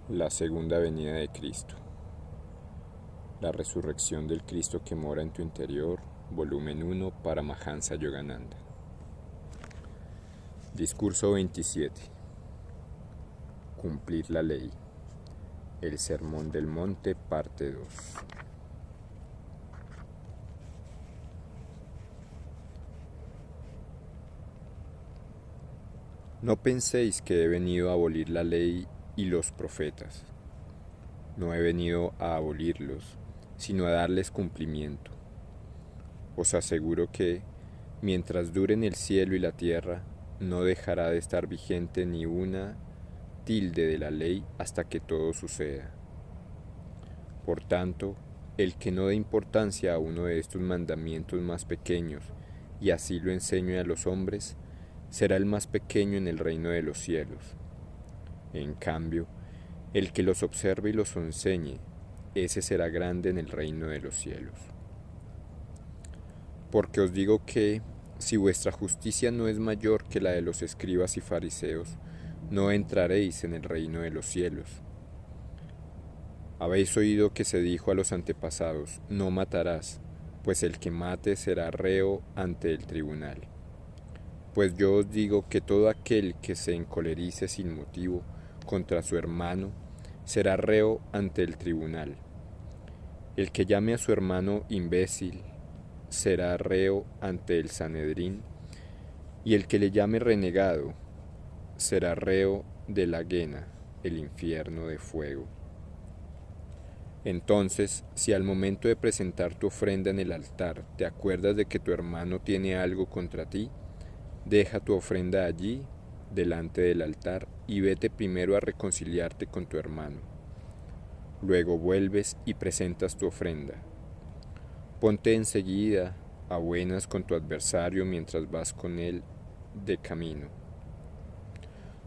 La segunda venida de Cristo. La resurrección del Cristo que mora en tu interior, volumen 1, Paramahansa Yogananda. Discurso 27. Cumplir la ley. El Sermón del Monte, parte 2. No penséis que he venido a abolir la ley y los profetas. No he venido a abolirlos, sino a darles cumplimiento. Os aseguro que, mientras duren el cielo y la tierra, no dejará de estar vigente ni una tilde de la ley hasta que todo suceda. Por tanto, el que no dé importancia a uno de estos mandamientos más pequeños, y así lo enseñe a los hombres, será el más pequeño en el reino de los cielos. En cambio, el que los observe y los enseñe, ese será grande en el reino de los cielos. Porque os digo que, si vuestra justicia no es mayor que la de los escribas y fariseos, no entraréis en el reino de los cielos. Habéis oído que se dijo a los antepasados, no matarás, pues el que mate será reo ante el tribunal. Pues yo os digo que todo aquel que se encolerice sin motivo contra su hermano será reo ante el tribunal. El que llame a su hermano imbécil será reo ante el Sanedrín, y el que le llame renegado será reo de la Guena, el infierno de fuego. Entonces, si al momento de presentar tu ofrenda en el altar te acuerdas de que tu hermano tiene algo contra ti, deja tu ofrenda allí, delante del altar, y vete primero a reconciliarte con tu hermano. Luego vuelves y presentas tu ofrenda. Ponte enseguida a buenas con tu adversario mientras vas con él de camino.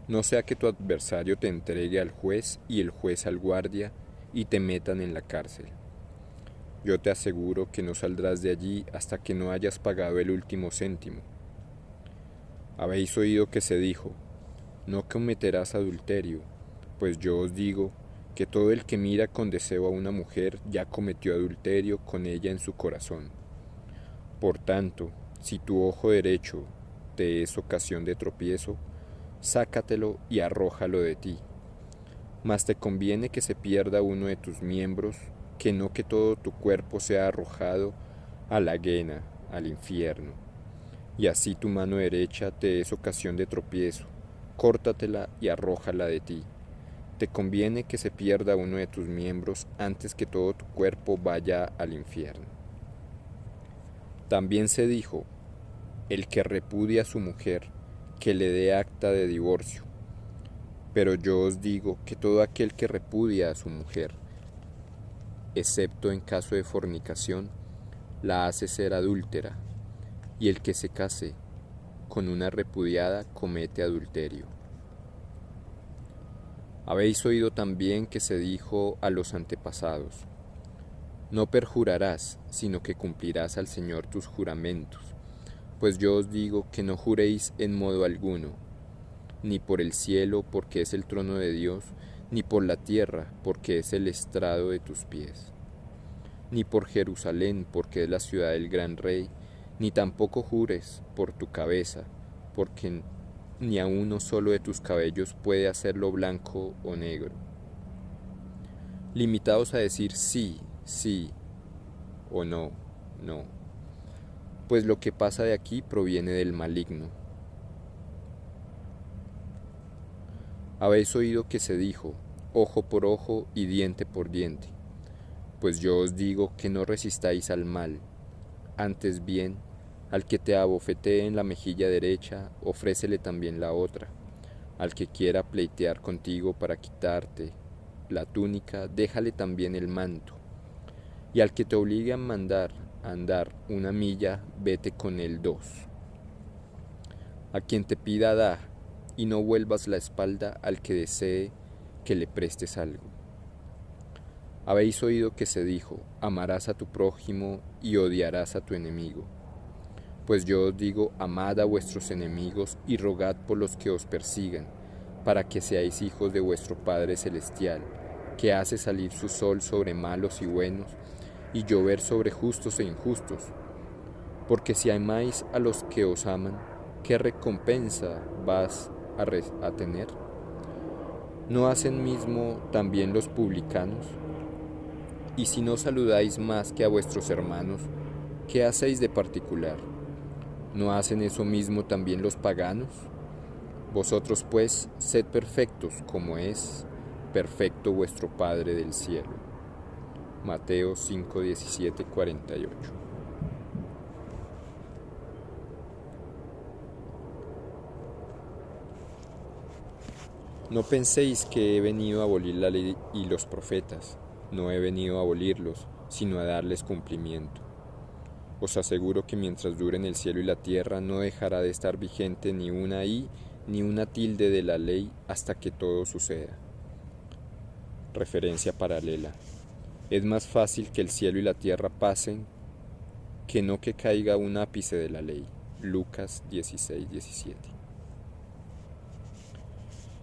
No sea que tu adversario te entregue al juez y el juez al guardia y te metan en la cárcel. Yo te aseguro que no saldrás de allí hasta que no hayas pagado el último céntimo. Habéis oído que se dijo, no cometerás adulterio, pues yo os digo que todo el que mira con deseo a una mujer ya cometió adulterio con ella en su corazón. Por tanto, si tu ojo derecho te es ocasión de tropiezo, sácatelo y arrójalo de ti. Mas te conviene que se pierda uno de tus miembros, que no que todo tu cuerpo sea arrojado a la Guena, al infierno. Y así tu mano derecha te es ocasión de tropiezo, córtatela y arrójala de ti. Te conviene que se pierda uno de tus miembros antes que todo tu cuerpo vaya al infierno. También se dijo, el que repudia a su mujer, que le dé acta de divorcio. Pero yo os digo que todo aquel que repudia a su mujer, excepto en caso de fornicación, la hace ser adúltera, y el que se case con una repudiada comete adulterio. Habéis oído también que se dijo a los antepasados, no perjurarás, sino que cumplirás al Señor tus juramentos, pues yo os digo que no juréis en modo alguno, ni por el cielo, porque es el trono de Dios, ni por la tierra, porque es el estrado de tus pies, ni por Jerusalén, porque es la ciudad del gran rey, ni tampoco jures por tu cabeza, porque ni a uno solo de tus cabellos puede hacerlo blanco o negro. Limitaos a decir sí, sí, o no, no, pues lo que pasa de aquí proviene del maligno. Habéis oído que se dijo, ojo por ojo y diente por diente. Pues yo os digo que no resistáis al mal, antes bien, al que te abofetee en la mejilla derecha, ofrécele también la otra. Al que quiera pleitear contigo para quitarte la túnica, déjale también el manto. Y al que te obligue a andar 1 milla, vete con él 2. A quien te pida da, y no vuelvas la espalda al que desee que le prestes algo. Habéis oído que se dijo, amarás a tu prójimo y odiarás a tu enemigo. Pues yo os digo, amad a vuestros enemigos y rogad por los que os persigan, para que seáis hijos de vuestro Padre Celestial, que hace salir su sol sobre malos y buenos, y llover sobre justos e injustos. Porque si amáis a los que os aman, ¿qué recompensa vas a tener? ¿No hacen mismo también los publicanos? Y si no saludáis más que a vuestros hermanos, ¿qué hacéis de particular? ¿No hacen eso mismo también los paganos? Vosotros pues, sed perfectos como es perfecto vuestro Padre del cielo. Mateo 5, 17, 48. No penséis que he venido a abolir la ley y los profetas. No he venido a abolirlos, sino a darles cumplimiento. Os aseguro que mientras duren el cielo y la tierra, no dejará de estar vigente ni una i ni una tilde de la ley hasta que todo suceda. Referencia paralela. Es más fácil que el cielo y la tierra pasen que no que caiga un ápice de la ley. Lucas 16, 17.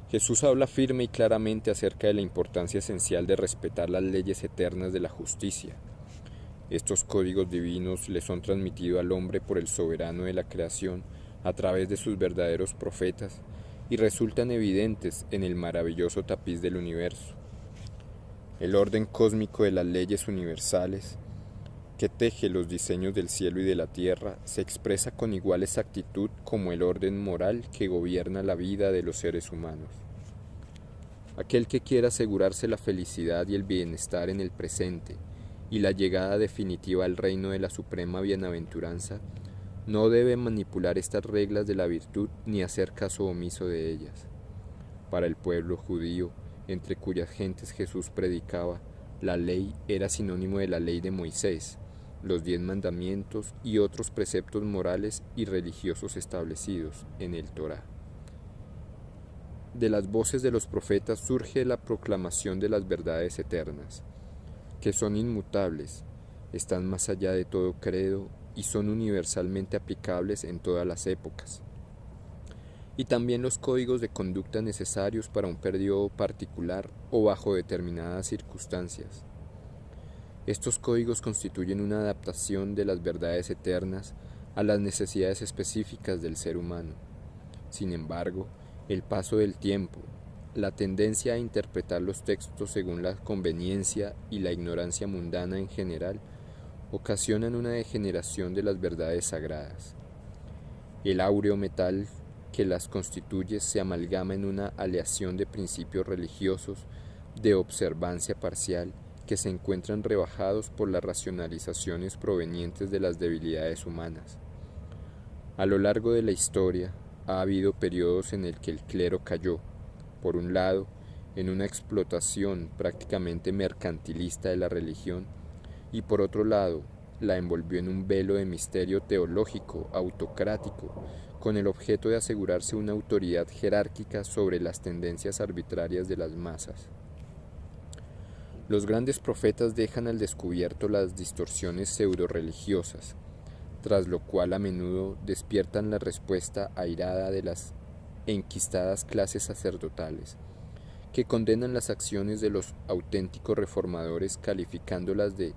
Jesús habla firme y claramente acerca de la importancia esencial de respetar las leyes eternas de la justicia. Estos códigos divinos le son transmitidos al hombre por el soberano de la creación a través de sus verdaderos profetas y resultan evidentes en el maravilloso tapiz del universo. El orden cósmico de las leyes universales, que teje los diseños del cielo y de la tierra, se expresa con igual exactitud como el orden moral que gobierna la vida de los seres humanos. Aquel que quiera asegurarse la felicidad y el bienestar en el presente y la llegada definitiva al reino de la suprema bienaventuranza, no debe manipular estas reglas de la virtud ni hacer caso omiso de ellas. Para el pueblo judío, entre cuyas gentes Jesús predicaba, la ley era sinónimo de la ley de Moisés, los 10 mandamientos y otros preceptos morales y religiosos establecidos en el Torá. De las voces de los profetas surge la proclamación de las verdades eternas, que son inmutables, están más allá de todo credo y son universalmente aplicables en todas las épocas. Y también los códigos de conducta necesarios para un periodo particular o bajo determinadas circunstancias. Estos códigos constituyen una adaptación de las verdades eternas a las necesidades específicas del ser humano. Sin embargo, el paso del tiempo, la tendencia a interpretar los textos según la conveniencia y la ignorancia mundana en general ocasionan una degeneración de las verdades sagradas. El áureo metal que las constituye se amalgama en una aleación de principios religiosos de observancia parcial que se encuentran rebajados por las racionalizaciones provenientes de las debilidades humanas. A lo largo de la historia ha habido periodos en el que el clero cayó, por un lado, en una explotación prácticamente mercantilista de la religión, y por otro lado, la envolvió en un velo de misterio teológico autocrático, con el objeto de asegurarse una autoridad jerárquica sobre las tendencias arbitrarias de las masas. Los grandes profetas dejan al descubierto las distorsiones pseudo-religiosas, tras lo cual a menudo despiertan la respuesta airada de las enquistadas clases sacerdotales, que condenan las acciones de los auténticos reformadores calificándolas de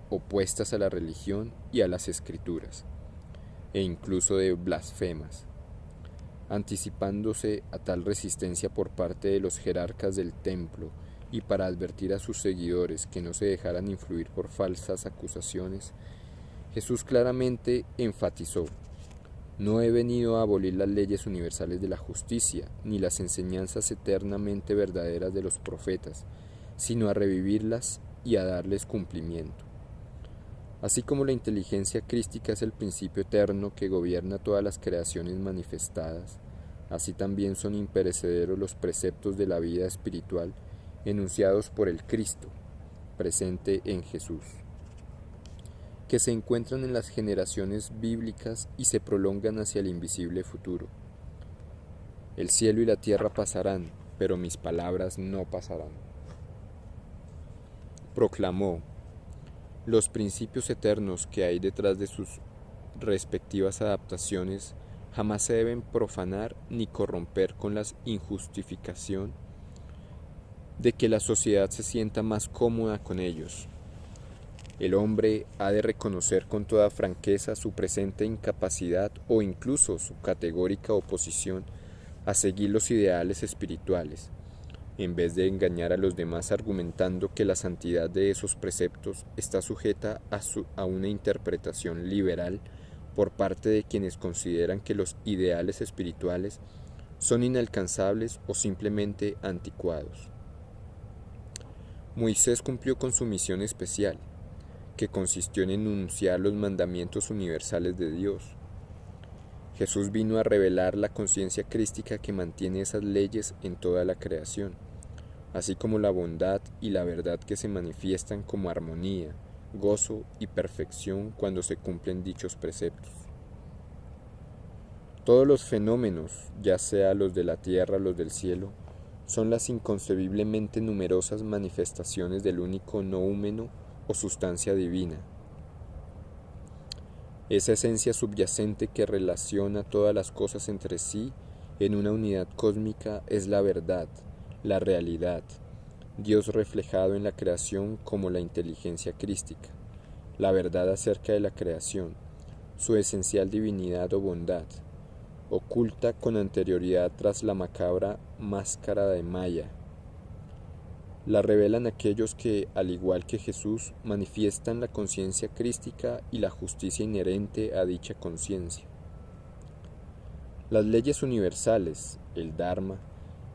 opuestas a la religión y a las escrituras, e incluso de blasfemas. Anticipándose a tal resistencia por parte de los jerarcas del templo y para advertir a sus seguidores que no se dejaran influir por falsas acusaciones, Jesús claramente enfatizó: no he venido a abolir las leyes universales de la justicia, ni las enseñanzas eternamente verdaderas de los profetas, sino a revivirlas y a darles cumplimiento. Así como la inteligencia crística es el principio eterno que gobierna todas las creaciones manifestadas, así también son imperecederos los preceptos de la vida espiritual enunciados por el Cristo, presente en Jesús, que se encuentran en las generaciones bíblicas y se prolongan hacia el invisible futuro. El cielo y la tierra pasarán, pero mis palabras no pasarán. Proclamó: los principios eternos que hay detrás de sus respectivas adaptaciones Jamás se deben profanar ni corromper con la injustificación de que la sociedad se sienta más cómoda con ellos. El hombre ha de reconocer con toda franqueza su presente incapacidad o incluso su categórica oposición a seguir los ideales espirituales, en vez de engañar a los demás argumentando que la santidad de esos preceptos está sujeta a una interpretación liberal por parte de quienes consideran que los ideales espirituales son inalcanzables o simplemente anticuados. Moisés cumplió con su misión especial, que consistió en enunciar los mandamientos universales de Dios. Jesús vino a revelar la conciencia crística que mantiene esas leyes en toda la creación, así como la bondad y la verdad que se manifiestan como armonía, gozo y perfección cuando se cumplen dichos preceptos. Todos los fenómenos, ya sea los de la tierra o los del cielo, son las inconcebiblemente numerosas manifestaciones del único noúmeno o sustancia divina. Esa esencia subyacente que relaciona todas las cosas entre sí en una unidad cósmica es la verdad, la realidad, Dios reflejado en la creación como la inteligencia crística, la verdad acerca de la creación, su esencial divinidad o bondad, oculta con anterioridad tras la macabra máscara de Maya. La revelan aquellos que, al igual que Jesús, manifiestan la conciencia crística y la justicia inherente a dicha conciencia. Las leyes universales, el Dharma,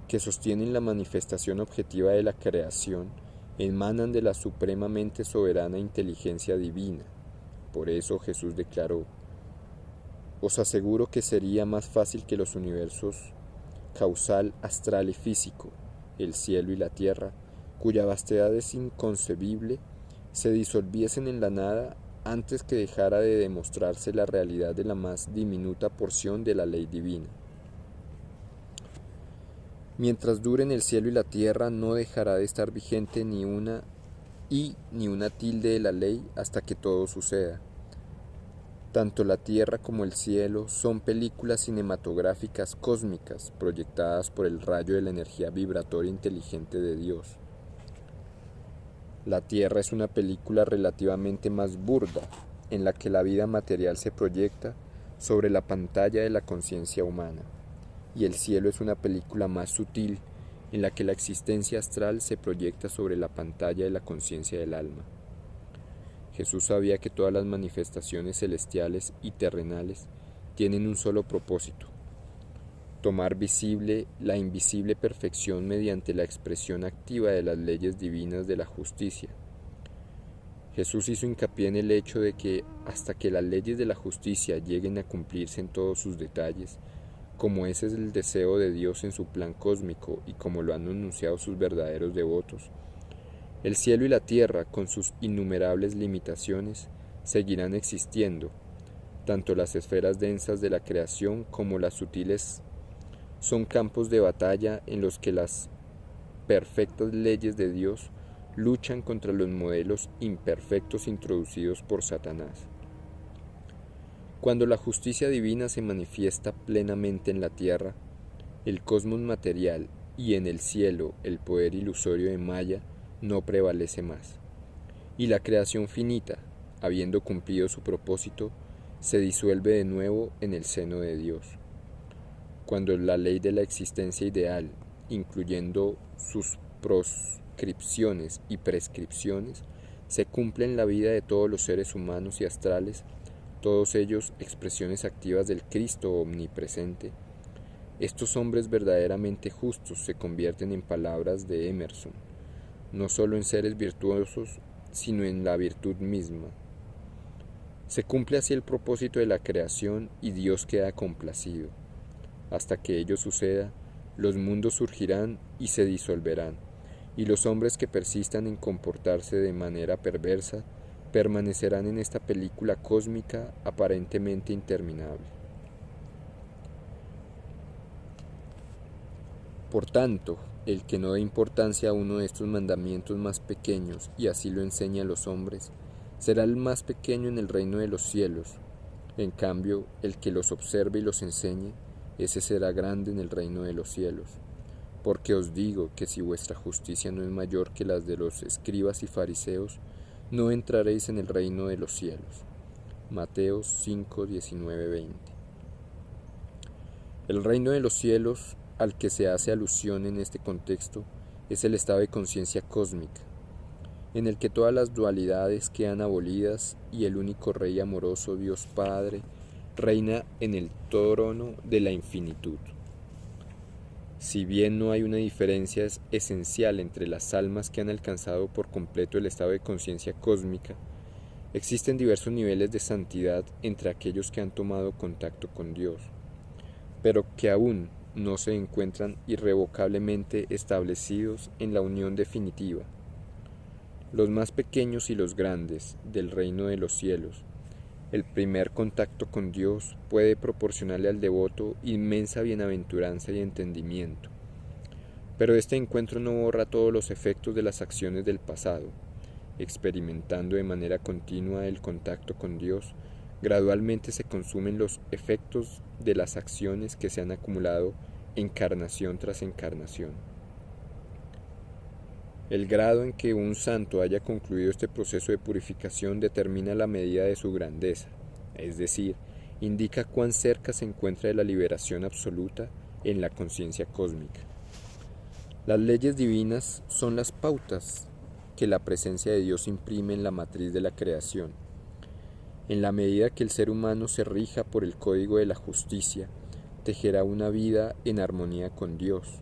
que sostienen la manifestación objetiva de la creación, emanan de la supremamente soberana inteligencia divina. Por eso Jesús declaró: os aseguro que sería más fácil que los universos causal, astral y físico, el cielo y la tierra, cuya vastedad es inconcebible, se disolviesen en la nada antes que dejara de demostrarse la realidad de la más diminuta porción de la ley divina. Mientras duren el cielo y la tierra, no dejará de estar vigente ni una tilde de la ley hasta que todo suceda. Tanto la tierra como el cielo son películas cinematográficas cósmicas proyectadas por el rayo de la energía vibratoria inteligente de Dios. La tierra es una película relativamente más burda, en la que la vida material se proyecta sobre la pantalla de la conciencia humana, y el cielo es una película más sutil, en la que la existencia astral se proyecta sobre la pantalla de la conciencia del alma. Jesús sabía que todas las manifestaciones celestiales y terrenales tienen un solo propósito: tomar visible la invisible perfección mediante la expresión activa de las leyes divinas de la justicia. Jesús hizo hincapié en el hecho de que hasta que las leyes de la justicia lleguen a cumplirse en todos sus detalles, como ese es el deseo de Dios en su plan cósmico y como lo han anunciado sus verdaderos devotos, el cielo y la tierra, con sus innumerables limitaciones, seguirán existiendo. Tanto las esferas densas de la creación como las sutiles son campos de batalla en los que las perfectas leyes de Dios luchan contra los modelos imperfectos introducidos por Satanás. Cuando la justicia divina se manifiesta plenamente en la tierra, el cosmos material, y en el cielo el poder ilusorio de Maya no prevalece más, y la creación finita, habiendo cumplido su propósito, se disuelve de nuevo en el seno de Dios. Cuando la ley de la existencia ideal, incluyendo sus proscripciones y prescripciones, se cumple en la vida de todos los seres humanos y astrales, todos ellos expresiones activas del Cristo omnipresente, estos hombres verdaderamente justos se convierten, en palabras de Emerson, no solo en seres virtuosos, sino en la virtud misma. Se cumple así el propósito de la creación y Dios queda complacido. Hasta que ello suceda, los mundos surgirán y se disolverán, y los hombres que persistan en comportarse de manera perversa permanecerán en esta película cósmica aparentemente interminable. Por tanto, el que no dé importancia a uno de estos mandamientos más pequeños y así lo enseña a los hombres, será el más pequeño en el reino de los cielos, En cambio, el que los observe y los enseñe, ese será grande en el reino de los cielos. Porque os digo que si vuestra justicia no es mayor que las de los escribas y fariseos, no entraréis en el reino de los cielos. Mateo 5, 19, 20. El reino de los cielos, al que se hace alusión en este contexto, es el estado de conciencia cósmica, en el que todas las dualidades quedan abolidas y el único Rey amoroso, Dios Padre, reina en el trono de la infinitud. Si bien no hay una diferencia esencial entre las almas que han alcanzado por completo el estado de conciencia cósmica, existen diversos niveles de santidad entre aquellos que han tomado contacto con Dios, pero que aún no se encuentran irrevocablemente establecidos en la unión definitiva. Los más pequeños y los grandes del reino de los cielos, el primer contacto con Dios puede proporcionarle al devoto inmensa bienaventuranza y entendimiento. Pero este encuentro no borra todos los efectos de las acciones del pasado. Experimentando de manera continua el contacto con Dios, gradualmente se consumen los efectos de las acciones que se han acumulado encarnación tras encarnación. El grado en que un santo haya concluido este proceso de purificación determina la medida de su grandeza, es decir, indica cuán cerca se encuentra de la liberación absoluta en la conciencia cósmica. Las leyes divinas son las pautas que la presencia de Dios imprime en la matriz de la creación. En la medida que el ser humano se rija por el código de la justicia, tejerá una vida en armonía con Dios.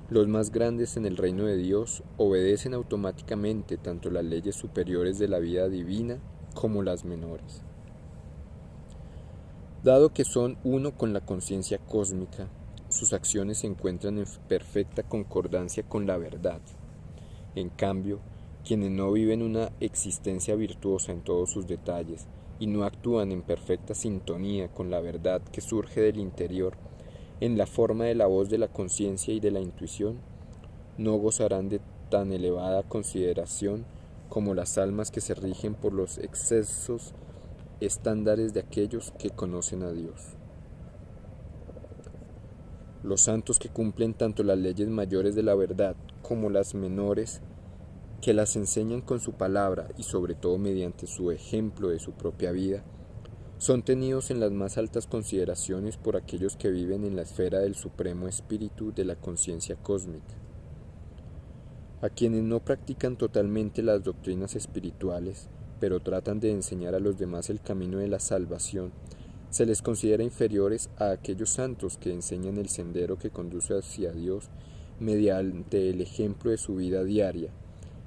Los más grandes en el reino de Dios obedecen automáticamente tanto las leyes superiores de la vida divina como las menores. Dado que son uno con la conciencia cósmica, sus acciones se encuentran en perfecta concordancia con la verdad. En cambio, quienes no viven una existencia virtuosa en todos sus detalles y no actúan en perfecta sintonía con la verdad que surge del interior, en la forma de la voz de la conciencia y de la intuición, no gozarán de tan elevada consideración como las almas que se rigen por los excesos estándares de aquellos que conocen a Dios. Los santos que cumplen tanto las leyes mayores de la verdad como las menores, que las enseñan con su palabra y sobre todo mediante su ejemplo de su propia vida, son tenidos en las más altas consideraciones por aquellos que viven en la esfera del supremo espíritu de la conciencia cósmica. A quienes no practican totalmente las doctrinas espirituales, pero tratan de enseñar a los demás el camino de la salvación, se les considera inferiores a aquellos santos que enseñan el sendero que conduce hacia Dios mediante el ejemplo de su vida diaria,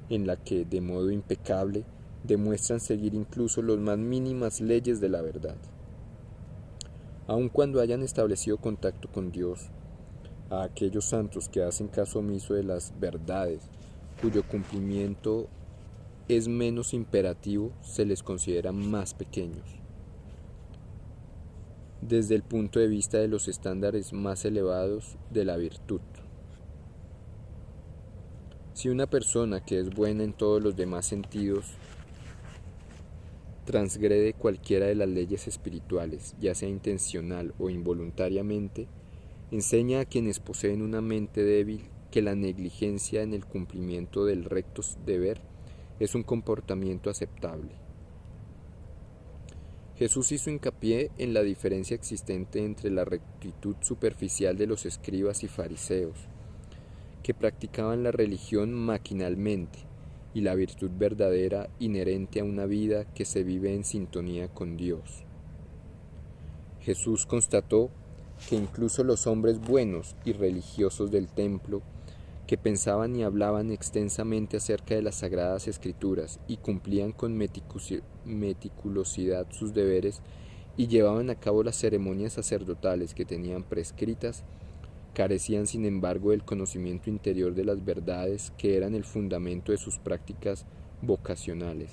en la que, de modo impecable, demuestran seguir incluso las más mínimas leyes de la verdad. Aun cuando hayan establecido contacto con Dios, a aquellos santos que hacen caso omiso de las verdades, cuyo cumplimiento es menos imperativo, se les considera más pequeños. Desde el punto de vista de los estándares más elevados de la virtud. Si una persona que es buena en todos los demás sentidos transgrede cualquiera de las leyes espirituales, ya sea intencional o involuntariamente, enseña a quienes poseen una mente débil que la negligencia en el cumplimiento del recto deber es un comportamiento aceptable. Jesús hizo hincapié en la diferencia existente entre la rectitud superficial de los escribas y fariseos, que practicaban la religión maquinalmente, y la virtud verdadera inherente a una vida que se vive en sintonía con Dios. Jesús constató que incluso los hombres buenos y religiosos del templo, que pensaban y hablaban extensamente acerca de las sagradas escrituras y cumplían con meticulosidad sus deberes y llevaban a cabo las ceremonias sacerdotales que tenían prescritas, carecían sin embargo del conocimiento interior de las verdades que eran el fundamento de sus prácticas vocacionales.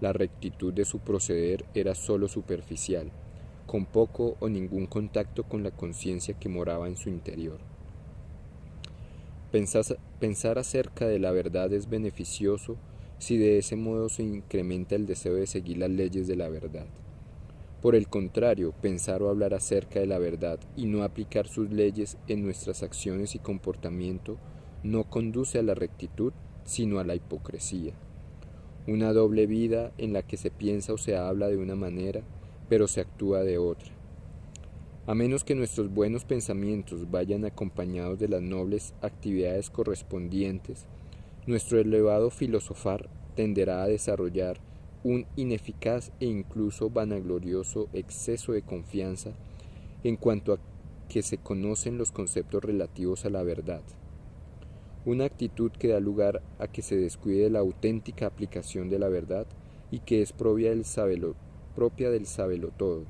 La rectitud de su proceder era sólo superficial, con poco o ningún contacto con la conciencia que moraba en su interior. Pensar acerca de la verdad es beneficioso si de ese modo se incrementa el deseo de seguir las leyes de la verdad. Por el contrario, pensar o hablar acerca de la verdad y no aplicar sus leyes en nuestras acciones y comportamiento no conduce a la rectitud, sino a la hipocresía. Una doble vida en la que se piensa o se habla de una manera, pero se actúa de otra. A menos que nuestros buenos pensamientos vayan acompañados de las nobles actividades correspondientes, nuestro elevado filosofar tenderá a desarrollar un ineficaz e incluso vanaglorioso exceso de confianza en cuanto a que se conocen los conceptos relativos a la verdad. Una actitud que da lugar a que se descuide la auténtica aplicación de la verdad y que es propia del sabelotodo,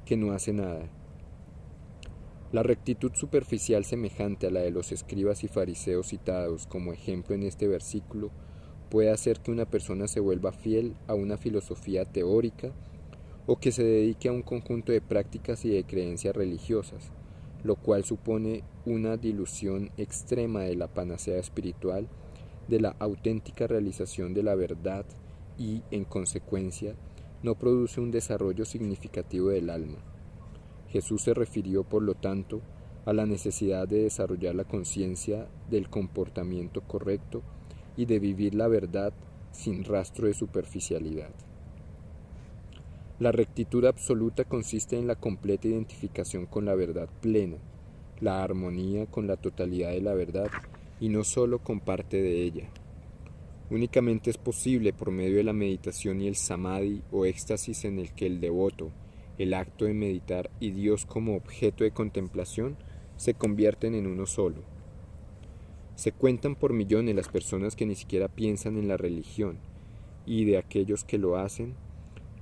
que no hace nada. La rectitud superficial semejante a la de los escribas y fariseos citados como ejemplo en este versículo puede hacer que una persona se vuelva fiel a una filosofía teórica o que se dedique a un conjunto de prácticas y de creencias religiosas, lo cual supone una dilución extrema de la panacea espiritual, de la auténtica realización de la verdad y, en consecuencia, no produce un desarrollo significativo del alma. Jesús se refirió, por lo tanto, a la necesidad de desarrollar la conciencia del comportamiento correcto y de vivir la verdad sin rastro de superficialidad. La rectitud absoluta consiste en la completa identificación con la verdad plena, la armonía con la totalidad de la verdad y no solo con parte de ella. Únicamente es posible por medio de la meditación y el samadhi o éxtasis en el que el devoto, el acto de meditar y Dios como objeto de contemplación se convierten en uno solo. Se cuentan por millones las personas que ni siquiera piensan en la religión, y de aquellos que lo hacen,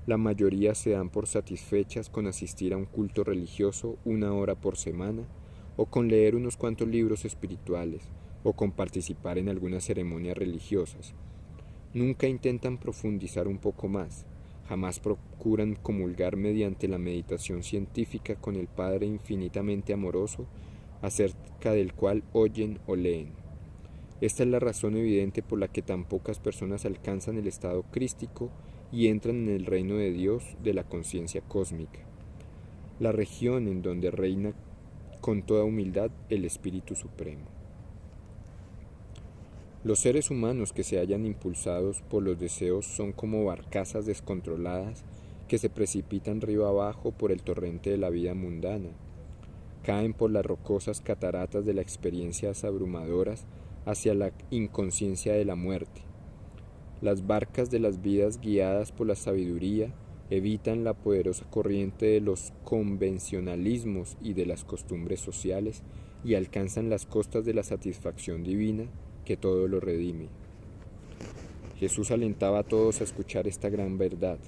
la mayoría se dan por satisfechas con asistir a un culto religioso 1 hora por semana, o con leer unos cuantos libros espirituales, o con participar en algunas ceremonias religiosas. Nunca intentan profundizar un poco más. Jamás procuran comulgar mediante la meditación científica con el Padre infinitamente amoroso, acerca del cual oyen o leen. Esta es la razón evidente por la que tan pocas personas alcanzan el estado crístico y entran en el reino de Dios de la conciencia cósmica, la región en donde reina con toda humildad el Espíritu Supremo. Los seres humanos que se hallan impulsados por los deseos son como barcazas descontroladas que se precipitan río abajo por el torrente de la vida mundana. Caen por las rocosas cataratas de las experiencias abrumadoras hacia la inconsciencia de la muerte. Las barcas de las vidas guiadas por la sabiduría evitan la poderosa corriente de los convencionalismos y de las costumbres sociales y alcanzan las costas de la satisfacción divina que todo lo redime. Jesús alentaba a todos a escuchar esta gran verdad.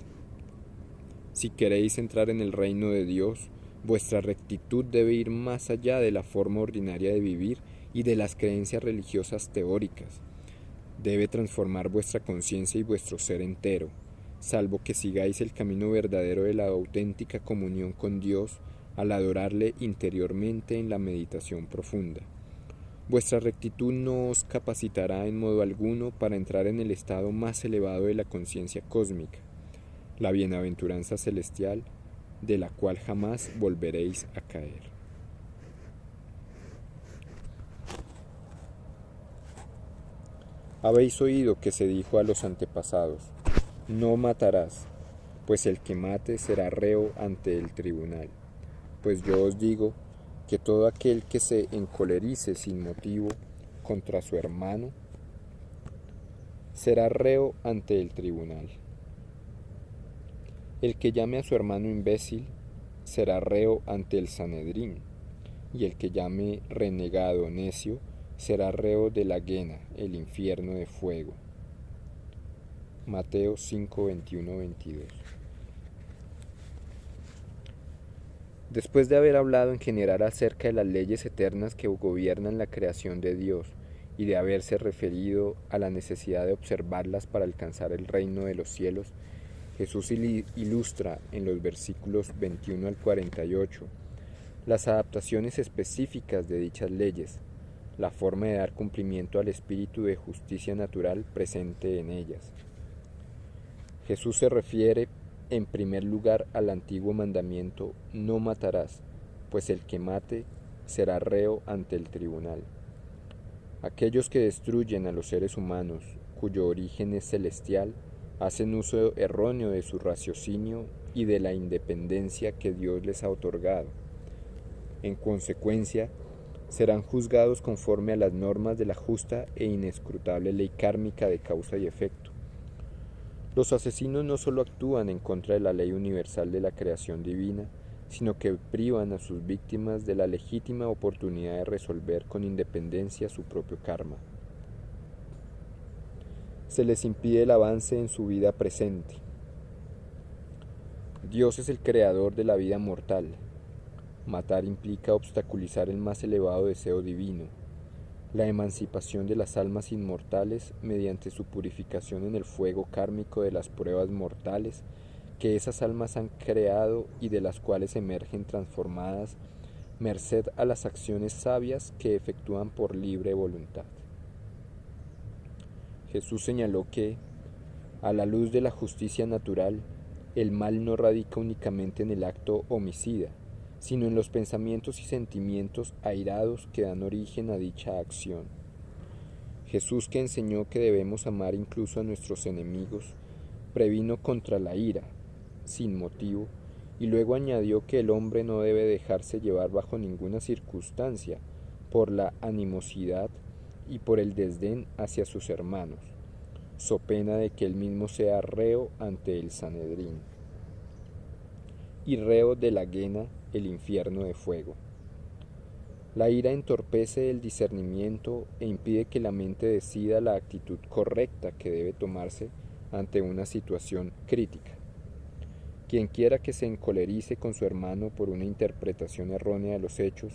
Si queréis entrar en el reino de Dios, vuestra rectitud debe ir más allá de la forma ordinaria de vivir y de las creencias religiosas teóricas. Debe transformar vuestra conciencia y vuestro ser entero, salvo que sigáis el camino verdadero de la auténtica comunión con Dios al adorarle interiormente en la meditación profunda. Vuestra rectitud no os capacitará en modo alguno para entrar en el estado más elevado de la conciencia cósmica, la bienaventuranza celestial, de la cual jamás volveréis a caer. Habéis oído que se dijo a los antepasados: no matarás, pues el que mate será reo ante el tribunal. Pues yo os digo que todo aquel que se encolerice sin motivo contra su hermano será reo ante el tribunal. El que llame a su hermano imbécil será reo ante el Sanedrín, y el que llame renegado necio será reo de la Guena, el infierno de fuego. Mateo 5, 21, 22. Después de haber hablado en general acerca de las leyes eternas que gobiernan la creación de Dios y de haberse referido a la necesidad de observarlas para alcanzar el reino de los cielos, Jesús ilustra en los versículos 21 al 48 las adaptaciones específicas de dichas leyes, la forma de dar cumplimiento al espíritu de justicia natural presente en ellas. Jesús se refiere en primer lugar al antiguo mandamiento: no matarás, pues el que mate será reo ante el tribunal. Aquellos que destruyen a los seres humanos, cuyo origen es celestial, hacen uso erróneo de su raciocinio y de la independencia que Dios les ha otorgado. En consecuencia, serán juzgados conforme a las normas de la justa e inescrutable ley kármica de causa y efecto. Los asesinos no solo actúan en contra de la ley universal de la creación divina, sino que privan a sus víctimas de la legítima oportunidad de resolver con independencia su propio karma. Se les impide el avance en su vida presente. Dios es el creador de la vida mortal. Matar implica obstaculizar el más elevado deseo divino, la emancipación de las almas inmortales mediante su purificación en el fuego kármico de las pruebas mortales que esas almas han creado y de las cuales emergen transformadas merced a las acciones sabias que efectúan por libre voluntad. Jesús señaló que, a la luz de la justicia natural, el mal no radica únicamente en el acto homicida, sino en los pensamientos y sentimientos airados que dan origen a dicha acción. Jesús, que enseñó que debemos amar incluso a nuestros enemigos, previno contra la ira, sin motivo, y luego añadió que el hombre no debe dejarse llevar bajo ninguna circunstancia por la animosidad y por el desdén hacia sus hermanos, so pena de que él mismo sea reo ante el Sanedrín y reo de la Guena, el infierno de fuego. La ira entorpece el discernimiento e impide que la mente decida la actitud correcta que debe tomarse ante una situación crítica. Quien quiera que se encolerice con su hermano por una interpretación errónea de los hechos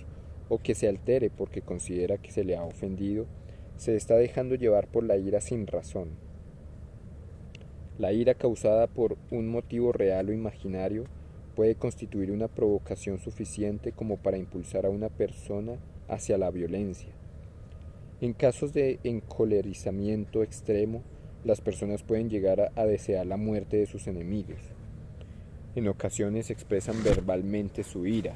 o que se altere porque considera que se le ha ofendido, se está dejando llevar por la ira sin razón. La ira causada por un motivo real o imaginario puede constituir una provocación suficiente como para impulsar a una persona hacia la violencia. En casos de encolerizamiento extremo, las personas pueden llegar a desear la muerte de sus enemigos. En ocasiones expresan verbalmente su ira.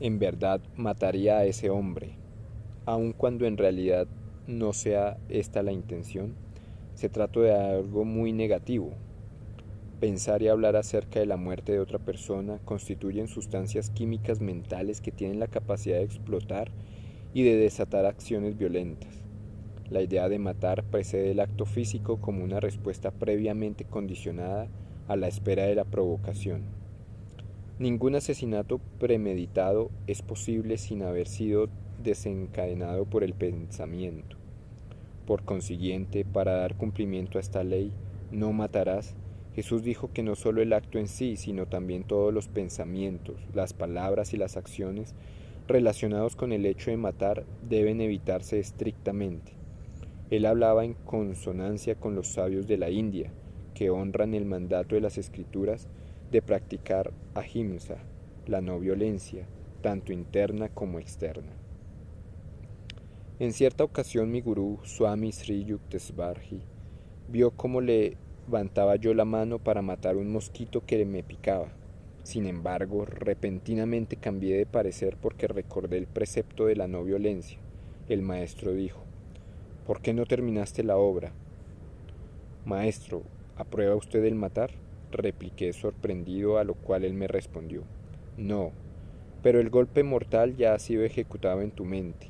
En verdad mataría a ese hombre, aun cuando en realidad no sea esta la intención. Se trata de algo muy negativo. Pensar y hablar acerca de la muerte de otra persona constituyen sustancias químicas mentales que tienen la capacidad de explotar y de desatar acciones violentas. La idea de matar precede el acto físico como una respuesta previamente condicionada a la espera de la provocación. Ningún asesinato premeditado es posible sin haber sido desencadenado por el pensamiento. Por consiguiente, para dar cumplimiento a esta ley, no matarás, Jesús dijo que no solo el acto en sí, sino también todos los pensamientos, las palabras y las acciones relacionados con el hecho de matar deben evitarse estrictamente. Él hablaba en consonancia con los sabios de la India, que honran el mandato de las Escrituras de practicar ahimsa, la no violencia, tanto interna como externa. En cierta ocasión mi gurú, Swami Sri Yukteswarji, vio cómo levantaba yo la mano para matar un mosquito que me picaba. Sin embargo, repentinamente cambié de parecer porque recordé el precepto de la no violencia. El maestro dijo: ¿por qué no terminaste la obra? Maestro, ¿aprueba usted el matar? Repliqué sorprendido, a lo cual él me respondió: no, pero el golpe mortal ya ha sido ejecutado en tu mente,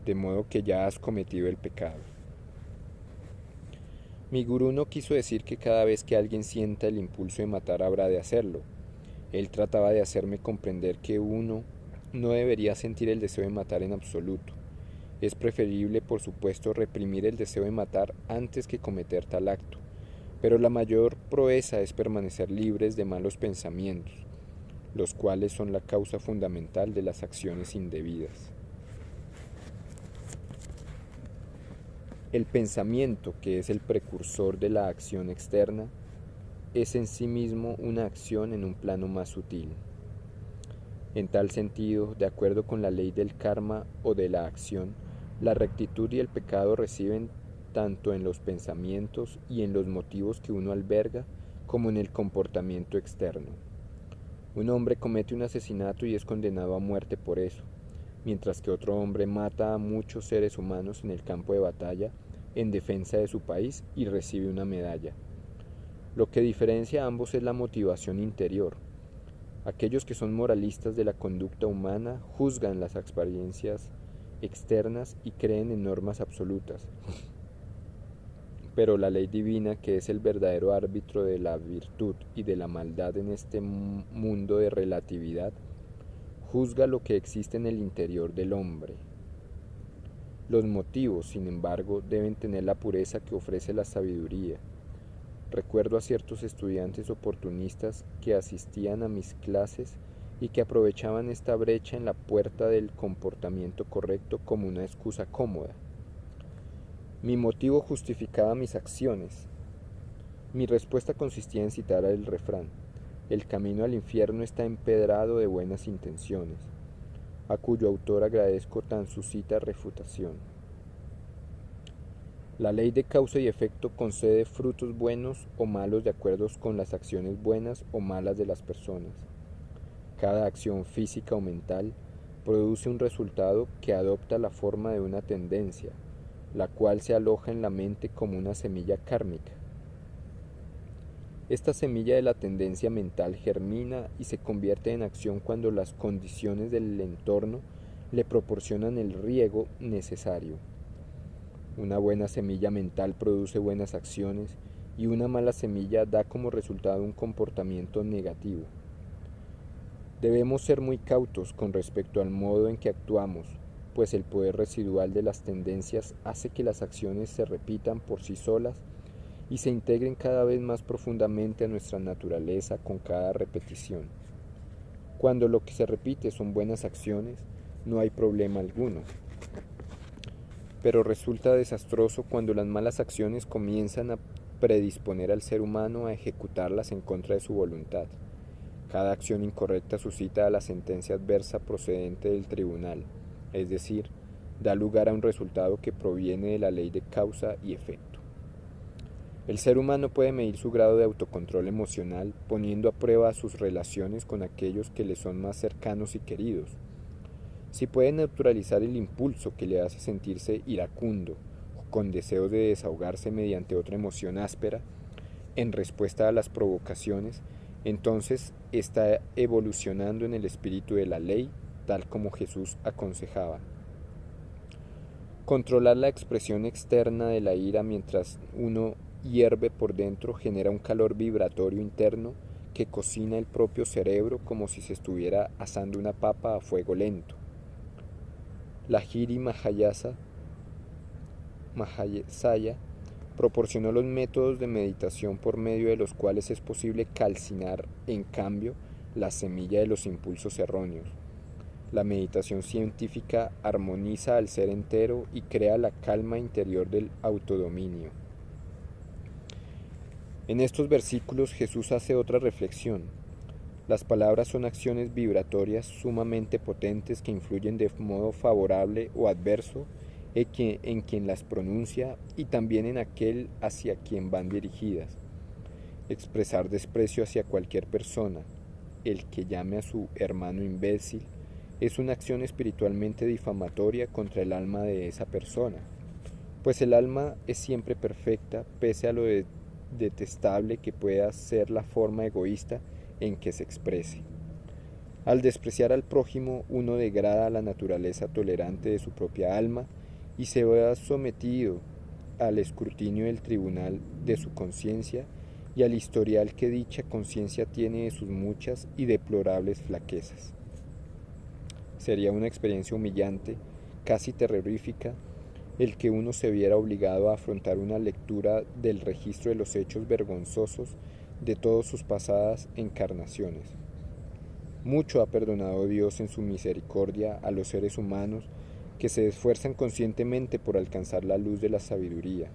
de modo que ya has cometido el pecado. Mi gurú no quiso decir que cada vez que alguien sienta el impulso de matar habrá de hacerlo. Él trataba de hacerme comprender que uno no debería sentir el deseo de matar en absoluto. Es preferible, por supuesto, reprimir el deseo de matar antes que cometer tal acto, pero la mayor proeza es permanecer libres de malos pensamientos, los cuales son la causa fundamental de las acciones indebidas. El pensamiento, que es el precursor de la acción externa, es en sí mismo una acción en un plano más sutil. En tal sentido, de acuerdo con la ley del karma o de la acción, la rectitud y el pecado reciben tanto en los pensamientos y en los motivos que uno alberga, como en el comportamiento externo. Un hombre comete un asesinato y es condenado a muerte por eso, mientras que otro hombre mata a muchos seres humanos en el campo de batalla en defensa de su país y recibe una medalla. Lo que diferencia a ambos es la motivación interior. Aquellos que son moralistas de la conducta humana juzgan las experiencias externas y creen en normas absolutas. Pero la ley divina, que es el verdadero árbitro de la virtud y de la maldad en este mundo de relatividad, juzga lo que existe en el interior del hombre. Los motivos, sin embargo, deben tener la pureza que ofrece la sabiduría. Recuerdo a ciertos estudiantes oportunistas que asistían a mis clases y que aprovechaban esta brecha en la puerta del comportamiento correcto como una excusa cómoda. Mi motivo justificaba mis acciones. Mi respuesta consistía en citar el refrán: el camino al infierno está empedrado de buenas intenciones, a cuyo autor agradezco tan suscita refutación. La ley de causa y efecto concede frutos buenos o malos de acuerdo con las acciones buenas o malas de las personas. Cada acción física o mental produce un resultado que adopta la forma de una tendencia, la cual se aloja en la mente como una semilla kármica. Esta semilla de la tendencia mental germina y se convierte en acción cuando las condiciones del entorno le proporcionan el riego necesario. Una buena semilla mental produce buenas acciones y una mala semilla da como resultado un comportamiento negativo. Debemos ser muy cautos con respecto al modo en que actuamos, pues el poder residual de las tendencias hace que las acciones se repitan por sí solas y se integren cada vez más profundamente a nuestra naturaleza con cada repetición. Cuando lo que se repite son buenas acciones, no hay problema alguno. Pero resulta desastroso cuando las malas acciones comienzan a predisponer al ser humano a ejecutarlas en contra de su voluntad. Cada acción incorrecta suscita la sentencia adversa procedente del tribunal, es decir, da lugar a un resultado que proviene de la ley de causa y efecto. El ser humano puede medir su grado de autocontrol emocional poniendo a prueba sus relaciones con aquellos que le son más cercanos y queridos. Si puede neutralizar el impulso que le hace sentirse iracundo o con deseos de desahogarse mediante otra emoción áspera, en respuesta a las provocaciones, entonces está evolucionando en el espíritu de la ley, tal como Jesús aconsejaba. Controlar la expresión externa de la ira mientras uno hierve por dentro genera un calor vibratorio interno que cocina el propio cerebro como si se estuviera asando una papa a fuego lento. La Lahiri Mahayasaya proporcionó los métodos de meditación por medio de los cuales es posible calcinar, en cambio, la semilla de los impulsos erróneos. La meditación científica armoniza al ser entero y crea la calma interior del autodominio. En estos versículos Jesús hace otra reflexión. Las palabras son acciones vibratorias sumamente potentes que influyen de modo favorable o adverso en quien las pronuncia y también en aquel hacia quien van dirigidas. Expresar desprecio hacia cualquier persona, el que llame a su hermano imbécil, es una acción espiritualmente difamatoria contra el alma de esa persona, pues el alma es siempre perfecta pese a lo detestable que pueda ser la forma egoísta en que se exprese. Al despreciar al prójimo, uno degrada la naturaleza tolerante de su propia alma y se ve sometido al escrutinio del tribunal de su conciencia y al historial que dicha conciencia tiene de sus muchas y deplorables flaquezas. Sería una experiencia humillante, casi terrorífica, el que uno se viera obligado a afrontar una lectura del registro de los hechos vergonzosos de todas sus pasadas encarnaciones. Mucho ha perdonado Dios en su misericordia a los seres humanos que se esfuerzan conscientemente por alcanzar la luz de la sabiduría.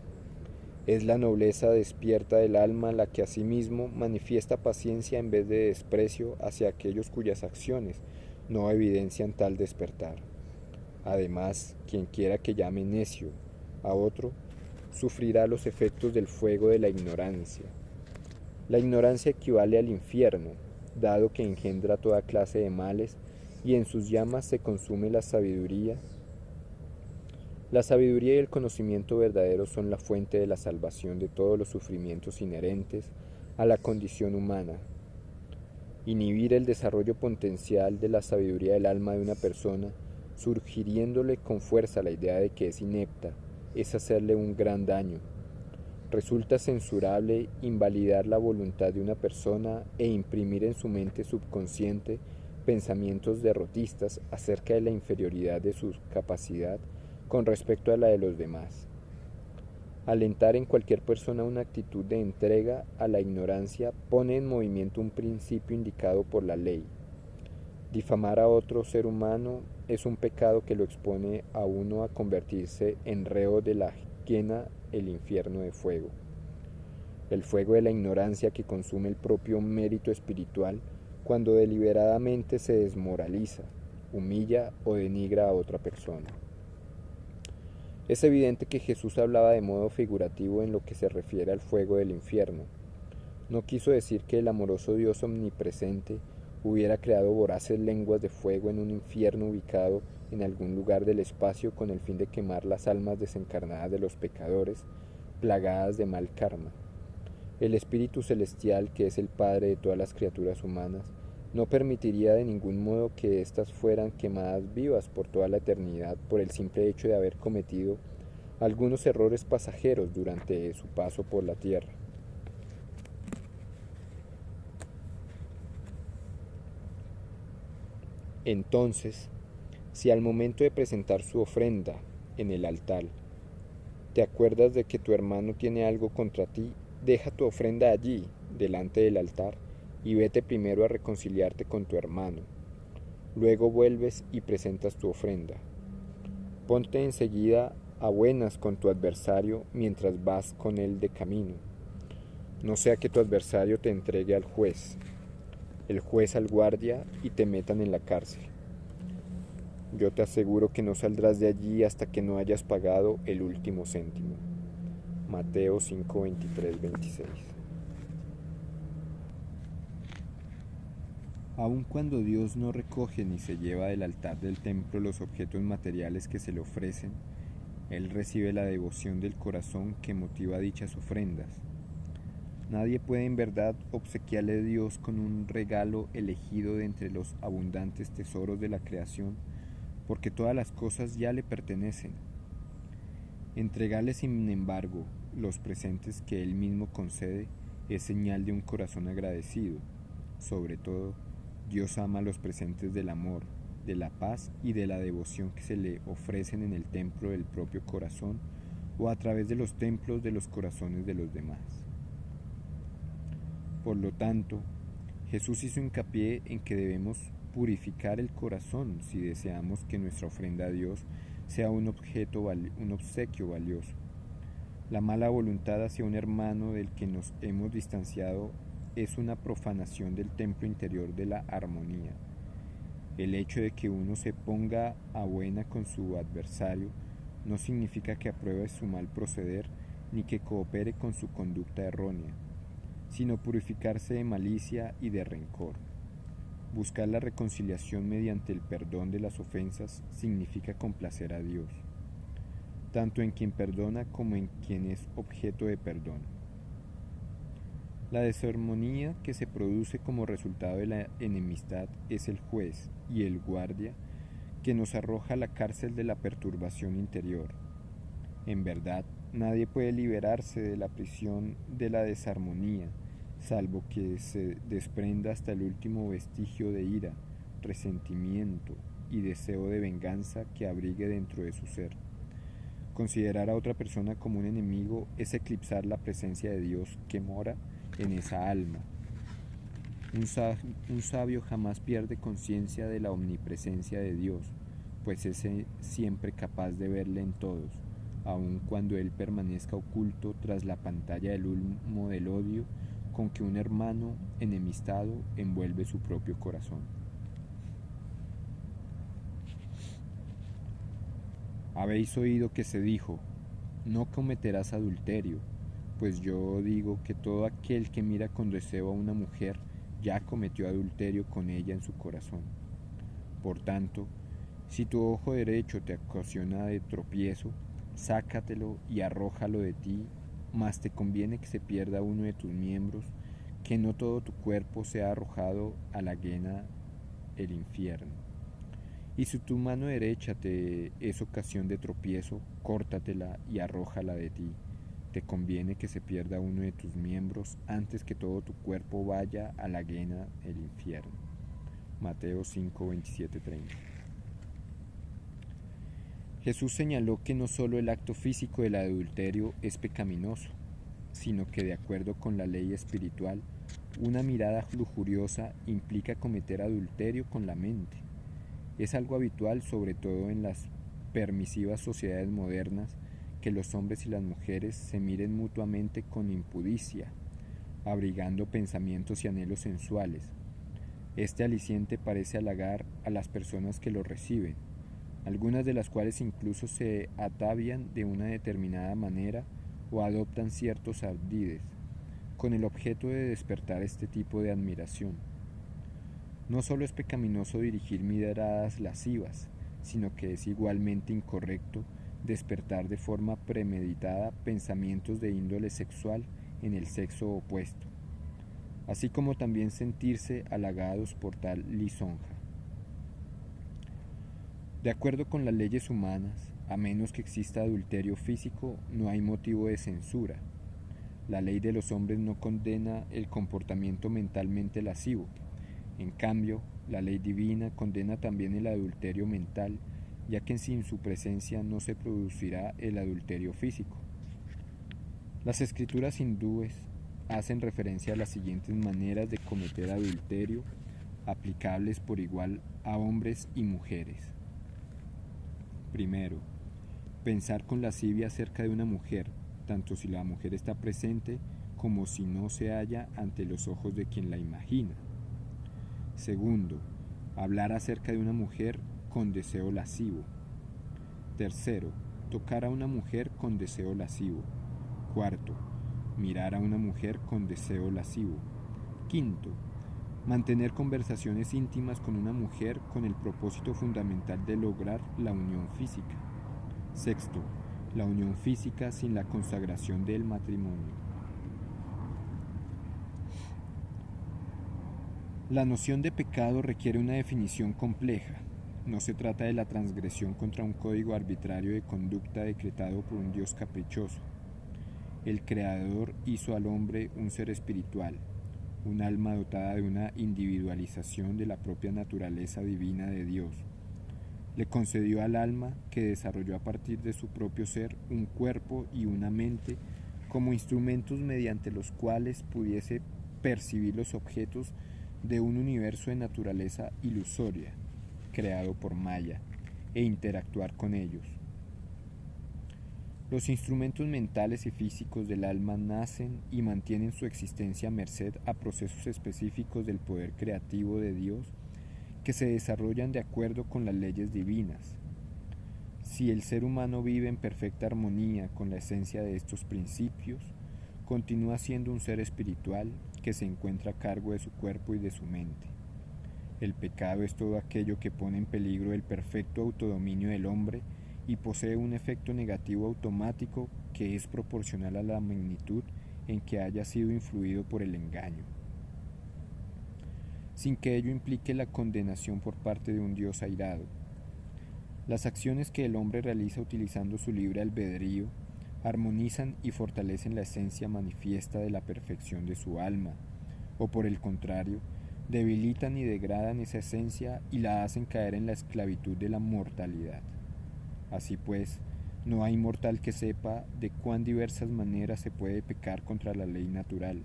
Es la nobleza despierta del alma la que asimismo manifiesta paciencia en vez de desprecio hacia aquellos cuyas acciones no evidencian tal despertar. Además, quien quiera que llame necio a otro, sufrirá los efectos del fuego de la ignorancia. La ignorancia equivale al infierno, dado que engendra toda clase de males y en sus llamas se consume la sabiduría. La sabiduría y el conocimiento verdadero son la fuente de la salvación de todos los sufrimientos inherentes a la condición humana. Inhibir el desarrollo potencial de la sabiduría del alma de una persona, sugiriéndole con fuerza la idea de que es inepta, es hacerle un gran daño. Resulta censurable invalidar la voluntad de una persona e imprimir en su mente subconsciente pensamientos derrotistas acerca de la inferioridad de su capacidad con respecto a la de los demás. Alentar en cualquier persona una actitud de entrega a la ignorancia pone en movimiento un principio indicado por la ley. Difamar a otro ser humano es un pecado que lo expone a uno a convertirse en reo de la quena el infierno de fuego. El fuego de la ignorancia que consume el propio mérito espiritual cuando deliberadamente se desmoraliza, humilla o denigra a otra persona. Es evidente que Jesús hablaba de modo figurativo en lo que se refiere al fuego del infierno. No quiso decir que el amoroso Dios omnipresente hubiera creado voraces lenguas de fuego en un infierno ubicado en algún lugar del espacio con el fin de quemar las almas desencarnadas de los pecadores, plagadas de mal karma. El Espíritu Celestial, que es el Padre de todas las criaturas humanas, no permitiría de ningún modo que éstas fueran quemadas vivas por toda la eternidad por el simple hecho de haber cometido algunos errores pasajeros durante su paso por la tierra. Entonces, si al momento de presentar su ofrenda en el altar, te acuerdas de que tu hermano tiene algo contra ti, deja tu ofrenda allí, delante del altar, y vete primero a reconciliarte con tu hermano. Luego vuelves y presentas tu ofrenda. Ponte enseguida a buenas con tu adversario mientras vas con él de camino. No sea que tu adversario te entregue al juez, el juez al guardia y te metan en la cárcel. Yo te aseguro que no saldrás de allí hasta que no hayas pagado el último céntimo. Mateo 5, 23, 26. Aun cuando Dios no recoge ni se lleva del altar del templo los objetos materiales que se le ofrecen, Él recibe la devoción del corazón que motiva dichas ofrendas. Nadie puede en verdad obsequiarle a Dios con un regalo elegido de entre los abundantes tesoros de la creación, porque todas las cosas ya le pertenecen. Entregarle, sin embargo, los presentes que Él mismo concede es señal de un corazón agradecido. Sobre todo, Dios ama los presentes del amor, de la paz y de la devoción que se le ofrecen en el templo del propio corazón o a través de los templos de los corazones de los demás. Por lo tanto, Jesús hizo hincapié en que debemos purificar el corazón si deseamos que nuestra ofrenda a Dios sea un obsequio valioso. La mala voluntad hacia un hermano del que nos hemos distanciado es una profanación del templo interior de la armonía. El hecho de que uno se ponga a buena con su adversario no significa que apruebe su mal proceder ni que coopere con su conducta errónea, sino purificarse de malicia y de rencor. Buscar la reconciliación mediante el perdón de las ofensas significa complacer a Dios, tanto en quien perdona como en quien es objeto de perdón. La desarmonía que se produce como resultado de la enemistad es el juez y el guardia que nos arroja a la cárcel de la perturbación interior. En verdad, nadie puede liberarse de la prisión de la desarmonía, salvo que se desprenda hasta el último vestigio de ira, resentimiento y deseo de venganza que abrigue dentro de su ser. Considerar a otra persona como un enemigo es eclipsar la presencia de Dios que mora en esa alma. Un sabio jamás pierde conciencia de la omnipresencia de Dios, pues es siempre capaz de verle en todos, aun cuando Él permanezca oculto tras la pantalla del humo del odio con que un hermano enemistado envuelve su propio corazón. Habéis oído que se dijo: no cometerás adulterio, pues yo digo que todo aquel que mira con deseo a una mujer ya cometió adulterio con ella en su corazón. Por tanto, si tu ojo derecho te ocasiona de tropiezo, sácatelo y arrójalo de ti, mas te conviene que se pierda uno de tus miembros, que no todo tu cuerpo sea arrojado a la hiena, el infierno. Y si tu mano derecha te es ocasión de tropiezo, córtatela y arrójala de ti. Te conviene que se pierda uno de tus miembros antes que todo tu cuerpo vaya a la hiena, el infierno. Mateo 5, 27, 30. Jesús señaló que no solo el acto físico del adulterio es pecaminoso, sino que de acuerdo con la ley espiritual, una mirada lujuriosa implica cometer adulterio con la mente. Es algo habitual, sobre todo en las permisivas sociedades modernas, que los hombres y las mujeres se miren mutuamente con impudicia, abrigando pensamientos y anhelos sensuales. Este aliciente parece halagar a las personas que lo reciben, algunas de las cuales incluso se atavian de una determinada manera o adoptan ciertos ardides, con el objeto de despertar este tipo de admiración. No solo es pecaminoso dirigir miradas lascivas, sino que es igualmente incorrecto despertar de forma premeditada pensamientos de índole sexual en el sexo opuesto, así como también sentirse halagados por tal lisonja. De acuerdo con las leyes humanas, a menos que exista adulterio físico, no hay motivo de censura. La ley de los hombres no condena el comportamiento mentalmente lascivo. En cambio, la ley divina condena también el adulterio mental, ya que sin su presencia no se producirá el adulterio físico. Las escrituras hindúes hacen referencia a las siguientes maneras de cometer adulterio, aplicables por igual a hombres y mujeres. Primero, pensar con lascivia acerca de una mujer, tanto si la mujer está presente como si no se halla ante los ojos de quien la imagina. Segundo, hablar acerca de una mujer con deseo lascivo. Tercero, tocar a una mujer con deseo lascivo. Cuarto, mirar a una mujer con deseo lascivo. Quinto, mantener conversaciones íntimas con una mujer con el propósito fundamental de lograr la unión física. Sexto, la unión física sin la consagración del matrimonio. La noción de pecado requiere una definición compleja. No se trata de la transgresión contra un código arbitrario de conducta decretado por un Dios caprichoso. El Creador hizo al hombre un ser espiritual, un alma dotada de una individualización de la propia naturaleza divina de Dios. Le concedió al alma, que desarrolló a partir de su propio ser, un cuerpo y una mente como instrumentos mediante los cuales pudiese percibir los objetos de un universo de naturaleza ilusoria, creado por Maya, e interactuar con ellos. Los instrumentos mentales y físicos del alma nacen y mantienen su existencia a merced a procesos específicos del poder creativo de Dios que se desarrollan de acuerdo con las leyes divinas. Si el ser humano vive en perfecta armonía con la esencia de estos principios, continúa siendo un ser espiritual que se encuentra a cargo de su cuerpo y de su mente. El pecado es todo aquello que pone en peligro el perfecto autodominio del hombre y posee un efecto negativo automático que es proporcional a la magnitud en que haya sido influido por el engaño, sin que ello implique la condenación por parte de un Dios airado. Las acciones que el hombre realiza utilizando su libre albedrío armonizan y fortalecen la esencia manifiesta de la perfección de su alma, o por el contrario, debilitan y degradan esa esencia y la hacen caer en la esclavitud de la mortalidad. Así pues, no hay mortal que sepa de cuán diversas maneras se puede pecar contra la ley natural.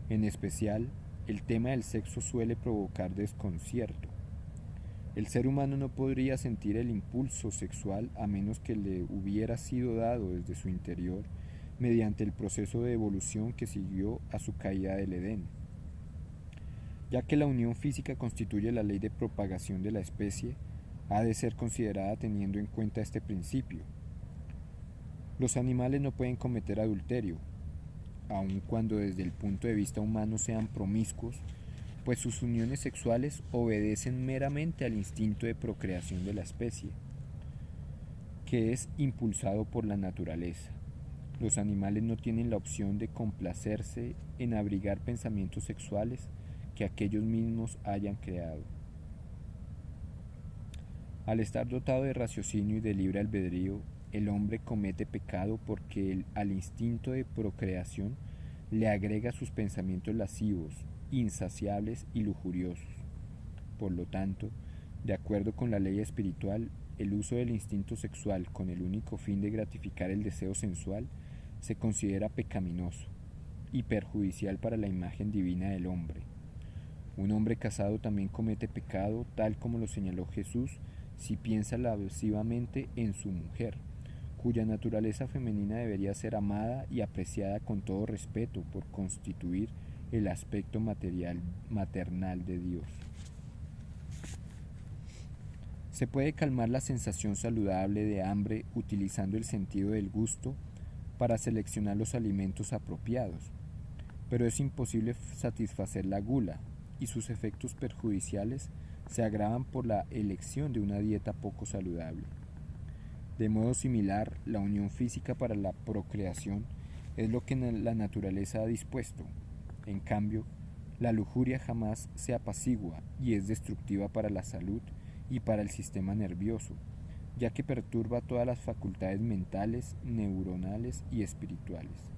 En especial, el tema del sexo suele provocar desconcierto. El ser humano no podría sentir el impulso sexual a menos que le hubiera sido dado desde su interior mediante el proceso de evolución que siguió a su caída del Edén. Ya que la unión física constituye la ley de propagación de la especie, ha de ser considerada teniendo en cuenta este principio. Los animales no pueden cometer adulterio, aun cuando desde el punto de vista humano sean promiscuos, pues sus uniones sexuales obedecen meramente al instinto de procreación de la especie, que es impulsado por la naturaleza. Los animales no tienen la opción de complacerse en abrigar pensamientos sexuales que aquellos mismos hayan creado. Al estar dotado de raciocinio y de libre albedrío, el hombre comete pecado porque al instinto de procreación le agrega sus pensamientos lascivos, insaciables y lujuriosos. Por lo tanto, de acuerdo con la ley espiritual, el uso del instinto sexual con el único fin de gratificar el deseo sensual se considera pecaminoso y perjudicial para la imagen divina del hombre. Un hombre casado también comete pecado, tal como lo señaló Jesús, si piensa lascivamente en su mujer, cuya naturaleza femenina debería ser amada y apreciada con todo respeto por constituir el aspecto maternal de Dios. Se puede calmar la sensación saludable de hambre utilizando el sentido del gusto para seleccionar los alimentos apropiados, pero es imposible satisfacer la gula y sus efectos perjudiciales se agravan por la elección de una dieta poco saludable. De modo similar, la unión física para la procreación es lo que la naturaleza ha dispuesto. En cambio, la lujuria jamás se apacigua y es destructiva para la salud y para el sistema nervioso, ya que perturba todas las facultades mentales, neuronales y espirituales.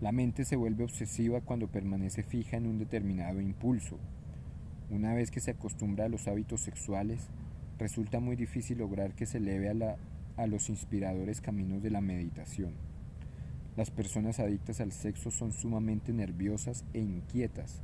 La mente se vuelve obsesiva cuando permanece fija en un determinado impulso. Una vez que se acostumbra a los hábitos sexuales, resulta muy difícil lograr que se eleve a los inspiradores caminos de la meditación. Las personas adictas al sexo son sumamente nerviosas e inquietas.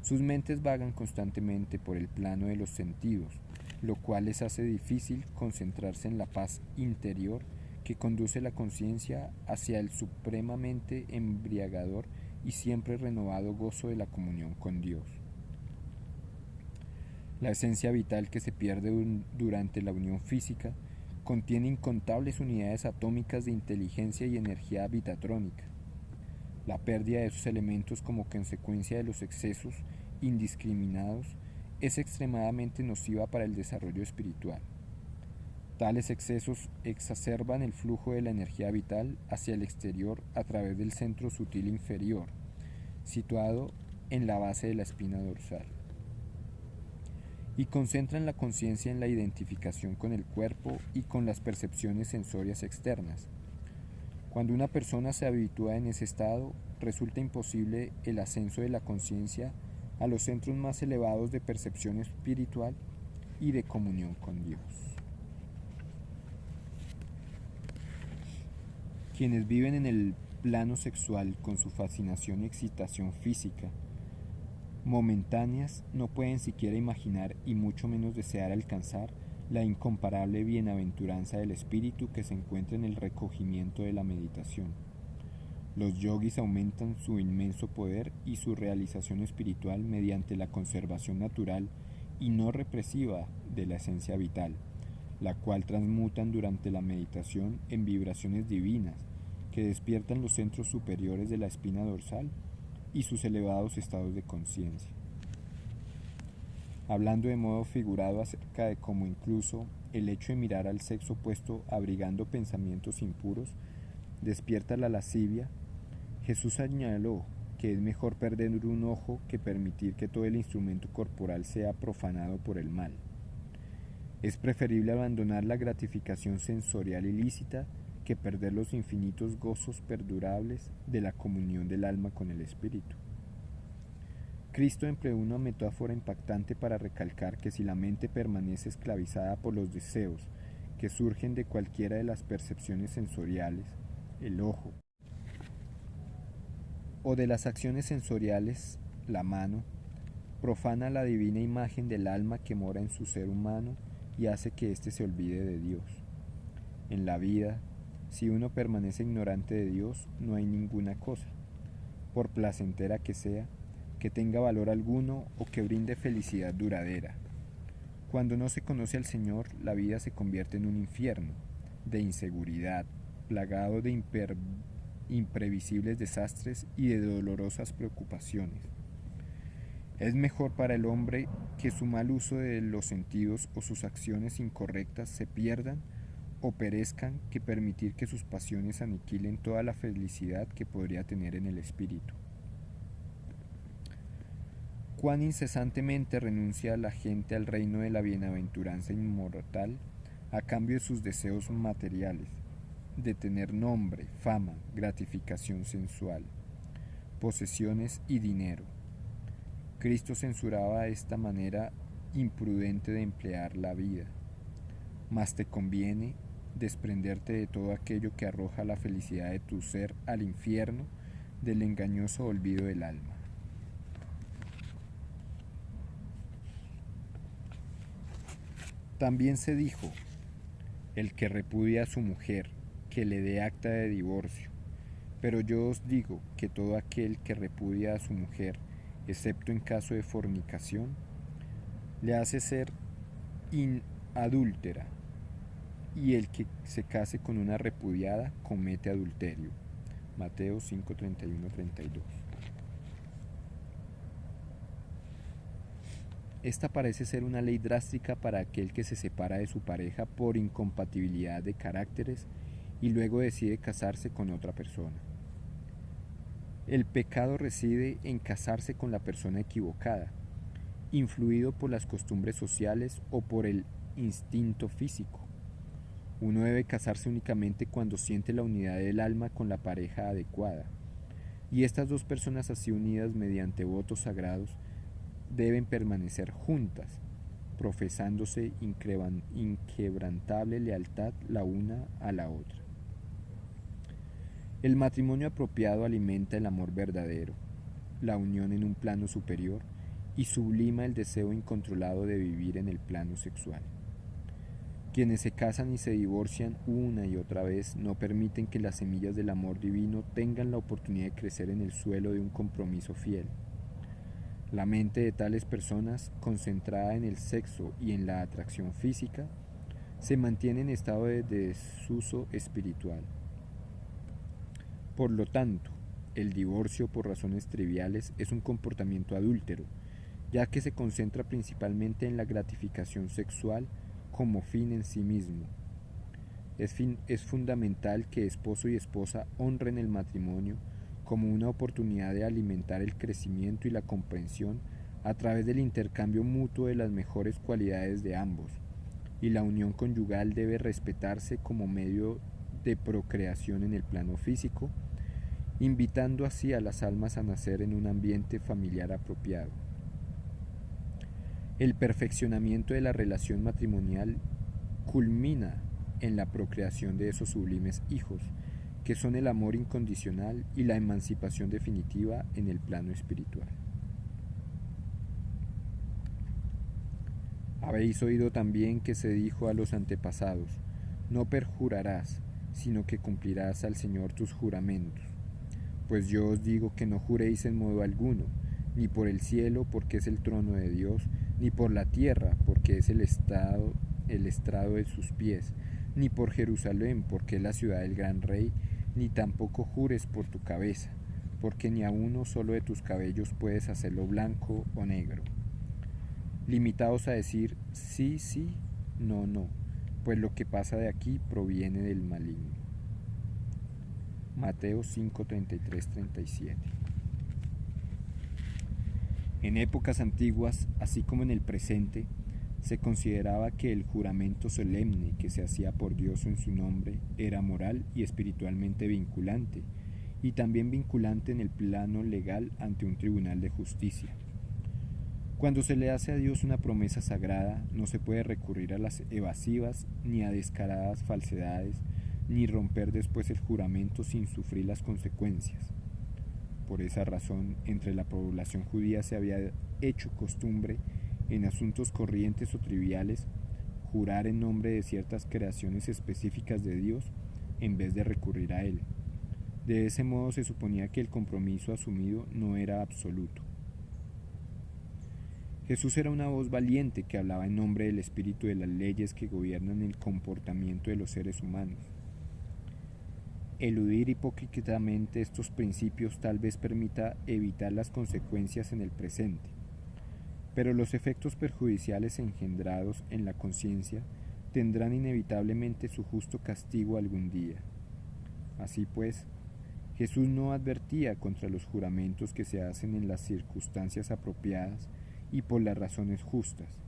Sus mentes vagan constantemente por el plano de los sentidos, lo cual les hace difícil concentrarse en la paz interior que conduce la conciencia hacia el supremamente embriagador y siempre renovado gozo de la comunión con Dios. La esencia vital que se pierde durante la unión física contiene incontables unidades atómicas de inteligencia y energía vitatrónica. La pérdida de esos elementos como consecuencia de los excesos indiscriminados es extremadamente nociva para el desarrollo espiritual. Tales excesos exacerban el flujo de la energía vital hacia el exterior a través del centro sutil inferior, situado en la base de la espina dorsal, y concentran la conciencia en la identificación con el cuerpo y con las percepciones sensorias externas. Cuando una persona se habitúa en ese estado, resulta imposible el ascenso de la conciencia a los centros más elevados de percepción espiritual y de comunión con Dios. Quienes viven en el plano sexual con su fascinación y excitación física momentáneas no pueden siquiera imaginar y mucho menos desear alcanzar la incomparable bienaventuranza del espíritu que se encuentra en el recogimiento de la meditación. Los yogis aumentan su inmenso poder y su realización espiritual mediante la conservación natural y no represiva de la esencia vital, la cual transmutan durante la meditación en vibraciones divinas que despiertan los centros superiores de la espina dorsal y sus elevados estados de conciencia. Hablando de modo figurado acerca de cómo incluso el hecho de mirar al sexo opuesto abrigando pensamientos impuros despierta la lascivia, Jesús señaló que es mejor perder un ojo que permitir que todo el instrumento corporal sea profanado por el mal. Es preferible abandonar la gratificación sensorial ilícita que perder los infinitos gozos perdurables de la comunión del alma con el espíritu. Cristo empleó una metáfora impactante para recalcar que si la mente permanece esclavizada por los deseos que surgen de cualquiera de las percepciones sensoriales, el ojo, o de las acciones sensoriales, la mano, profana la divina imagen del alma que mora en su ser humano y hace que éste se olvide de Dios. En la vida, si uno permanece ignorante de Dios, no hay ninguna cosa, por placentera que sea, que tenga valor alguno o que brinde felicidad duradera. Cuando no se conoce al Señor, la vida se convierte en un infierno de inseguridad, plagado de imprevisibles desastres y de dolorosas preocupaciones. Es mejor para el hombre que su mal uso de los sentidos o sus acciones incorrectas se pierdan o perezcan que permitir que sus pasiones aniquilen toda la felicidad que podría tener en el espíritu. Cuán incesantemente renuncia la gente al reino de la bienaventuranza inmortal a cambio de sus deseos materiales, de tener nombre, fama, gratificación sensual, posesiones y dinero. Cristo censuraba esta manera imprudente de emplear la vida. Mas te conviene desprenderte de todo aquello que arroja la felicidad de tu ser al infierno del engañoso olvido del alma. También se dijo, el que repudia a su mujer, que le dé acta de divorcio. Pero yo os digo que todo aquel que repudia a su mujer, excepto en caso de fornicación, le hace ser adúltera, y el que se case con una repudiada comete adulterio. Mateo 5:31-32. Esta parece ser una ley drástica para aquel que se separa de su pareja por incompatibilidad de caracteres y luego decide casarse con otra persona. El pecado reside en casarse con la persona equivocada, influido por las costumbres sociales o por el instinto físico. Uno debe casarse únicamente cuando siente la unidad del alma con la pareja adecuada, y estas dos personas así unidas mediante votos sagrados deben permanecer juntas, profesándose inquebrantable lealtad la una a la otra. El matrimonio apropiado alimenta el amor verdadero, la unión en un plano superior, y sublima el deseo incontrolado de vivir en el plano sexual. Quienes se casan y se divorcian una y otra vez no permiten que las semillas del amor divino tengan la oportunidad de crecer en el suelo de un compromiso fiel. La mente de tales personas, concentrada en el sexo y en la atracción física, se mantiene en estado de desuso espiritual. Por lo tanto, el divorcio por razones triviales es un comportamiento adúltero, ya que se concentra principalmente en la gratificación sexual como fin en sí mismo. Es fundamental que esposo y esposa honren el matrimonio como una oportunidad de alimentar el crecimiento y la comprensión a través del intercambio mutuo de las mejores cualidades de ambos, y la unión conyugal debe respetarse como medio de procreación en el plano físico, invitando así a las almas a nacer en un ambiente familiar apropiado. El perfeccionamiento de la relación matrimonial culmina en la procreación de esos sublimes hijos, que son el amor incondicional y la emancipación definitiva en el plano espiritual. Habéis oído también que se dijo a los antepasados, no perjurarás, sino que cumplirás al Señor tus juramentos. Pues yo os digo que no juréis en modo alguno, ni por el cielo, porque es el trono de Dios, ni por la tierra, porque es el estrado de sus pies, ni por Jerusalén, porque es la ciudad del gran rey, ni tampoco jures por tu cabeza, porque ni a uno solo de tus cabellos puedes hacerlo blanco o negro. Limitaos a decir sí, sí, no, no, pues lo que pasa de aquí proviene del maligno. Mateo 5:33-37. En épocas antiguas, así como en el presente, se consideraba que el juramento solemne que se hacía por Dios en su nombre era moral y espiritualmente vinculante, y también vinculante en el plano legal ante un tribunal de justicia. Cuando se le hace a Dios una promesa sagrada, no se puede recurrir a las evasivas ni a descaradas falsedades, ni romper después el juramento sin sufrir las consecuencias. Por esa razón, entre la población judía se había hecho costumbre, en asuntos corrientes o triviales, jurar en nombre de ciertas creaciones específicas de Dios en vez de recurrir a Él. De ese modo se suponía que el compromiso asumido no era absoluto. Jesús era una voz valiente que hablaba en nombre del espíritu de las leyes que gobiernan el comportamiento de los seres humanos. Eludir hipócritamente estos principios tal vez permita evitar las consecuencias en el presente, pero los efectos perjudiciales engendrados en la conciencia tendrán inevitablemente su justo castigo algún día. Así pues, Jesús no advertía contra los juramentos que se hacen en las circunstancias apropiadas y por las razones justas,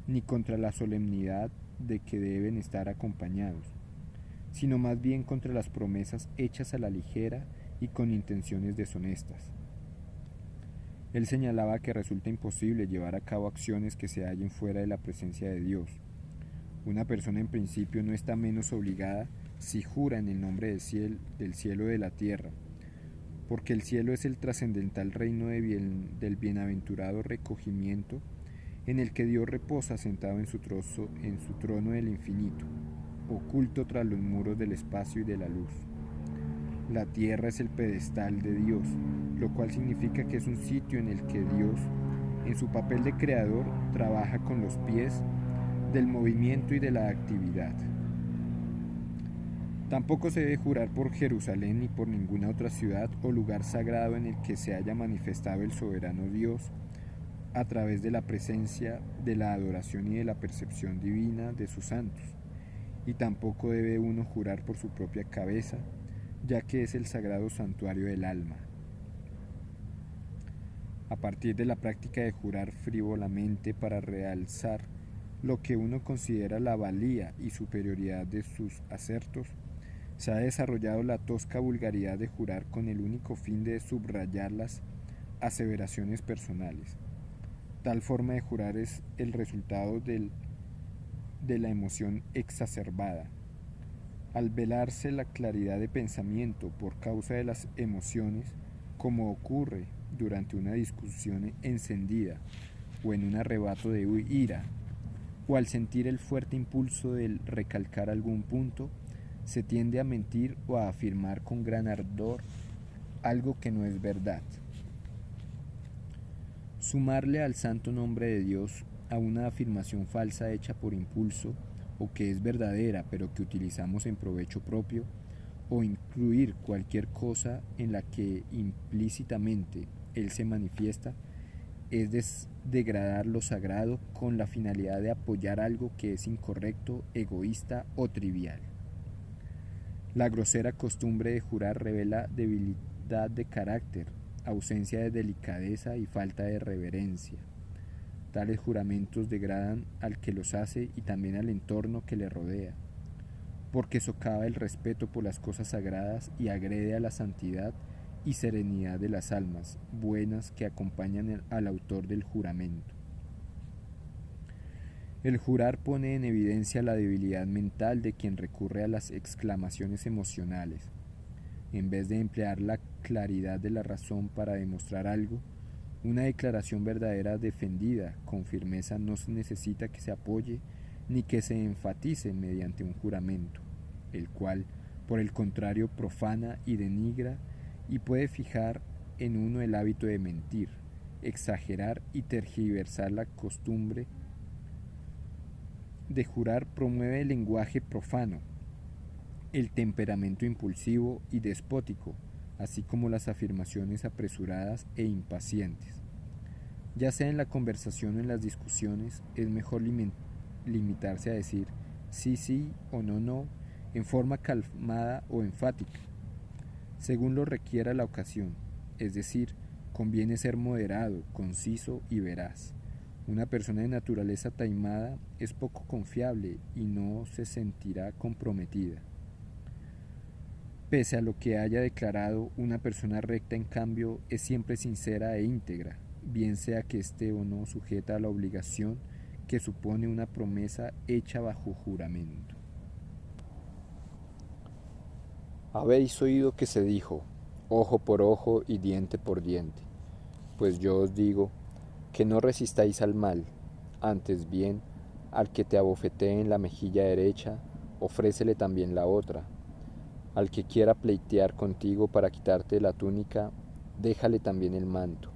ni contra la solemnidad de que deben estar acompañados, sino más bien contra las promesas hechas a la ligera y con intenciones deshonestas. Él señalaba que resulta imposible llevar a cabo acciones que se hallen fuera de la presencia de Dios. Una persona en principio no está menos obligada si jura en el nombre del cielo y de la tierra, porque el cielo es el trascendental reino del bienaventurado recogimiento en el que Dios reposa sentado en su trono del infinito, oculto tras los muros del espacio y de la luz. La tierra es el pedestal de Dios, lo cual significa que es un sitio en el que Dios, en su papel de creador, trabaja con los pies del movimiento y de la actividad. Tampoco se debe jurar por Jerusalén ni por ninguna otra ciudad o lugar sagrado en el que se haya manifestado el soberano Dios a través de la presencia, de la adoración y de la percepción divina de sus santos. Y tampoco debe uno jurar por su propia cabeza, ya que es el sagrado santuario del alma. A partir de la práctica de jurar frívolamente para realzar lo que uno considera la valía y superioridad de sus asertos, se ha desarrollado la tosca vulgaridad de jurar con el único fin de subrayar las aseveraciones personales. Tal forma de jurar es el resultado de la emoción exacerbada. Al velarse la claridad de pensamiento por causa de las emociones, como ocurre durante una discusión encendida o en un arrebato de ira, o al sentir el fuerte impulso de recalcar algún punto, se tiende a mentir o a afirmar con gran ardor algo que no es verdad. Sumarle al santo nombre de Dios a una afirmación falsa hecha por impulso, o que es verdadera pero que utilizamos en provecho propio, o incluir cualquier cosa en la que implícitamente Él se manifiesta, es degradar lo sagrado con la finalidad de apoyar algo que es incorrecto, egoísta o trivial. La grosera costumbre de jurar revela debilidad de carácter, ausencia de delicadeza y falta de reverencia. Tales juramentos degradan al que los hace y también al entorno que le rodea, porque socava el respeto por las cosas sagradas y agrede a la santidad y serenidad de las almas buenas que acompañan al autor del juramento. El jurar pone en evidencia la debilidad mental de quien recurre a las exclamaciones emocionales. En vez de emplear la claridad de la razón para demostrar algo, una declaración verdadera defendida con firmeza no se necesita que se apoye ni que se enfatice mediante un juramento, el cual, por el contrario, profana y denigra y puede fijar en uno el hábito de mentir, exagerar y tergiversar. La costumbre de jurar promueve el lenguaje profano, el temperamento impulsivo y despótico, así como las afirmaciones apresuradas e impacientes. Ya sea en la conversación o en las discusiones, es mejor limitarse a decir sí, sí o no, no, en forma calmada o enfática, según lo requiera la ocasión, es decir, conviene ser moderado, conciso y veraz. Una persona de naturaleza taimada es poco confiable y no se sentirá comprometida. Pese a lo que haya declarado, una persona recta, en cambio, es siempre sincera e íntegra, bien sea que esté o no sujeta a la obligación que supone una promesa hecha bajo juramento. Habéis oído que se dijo, ojo por ojo y diente por diente. Pues yo os digo, que no resistáis al mal, antes bien, al que te abofetee en la mejilla derecha, ofrécele también la otra. Al que quiera pleitear contigo para quitarte la túnica, déjale también el manto,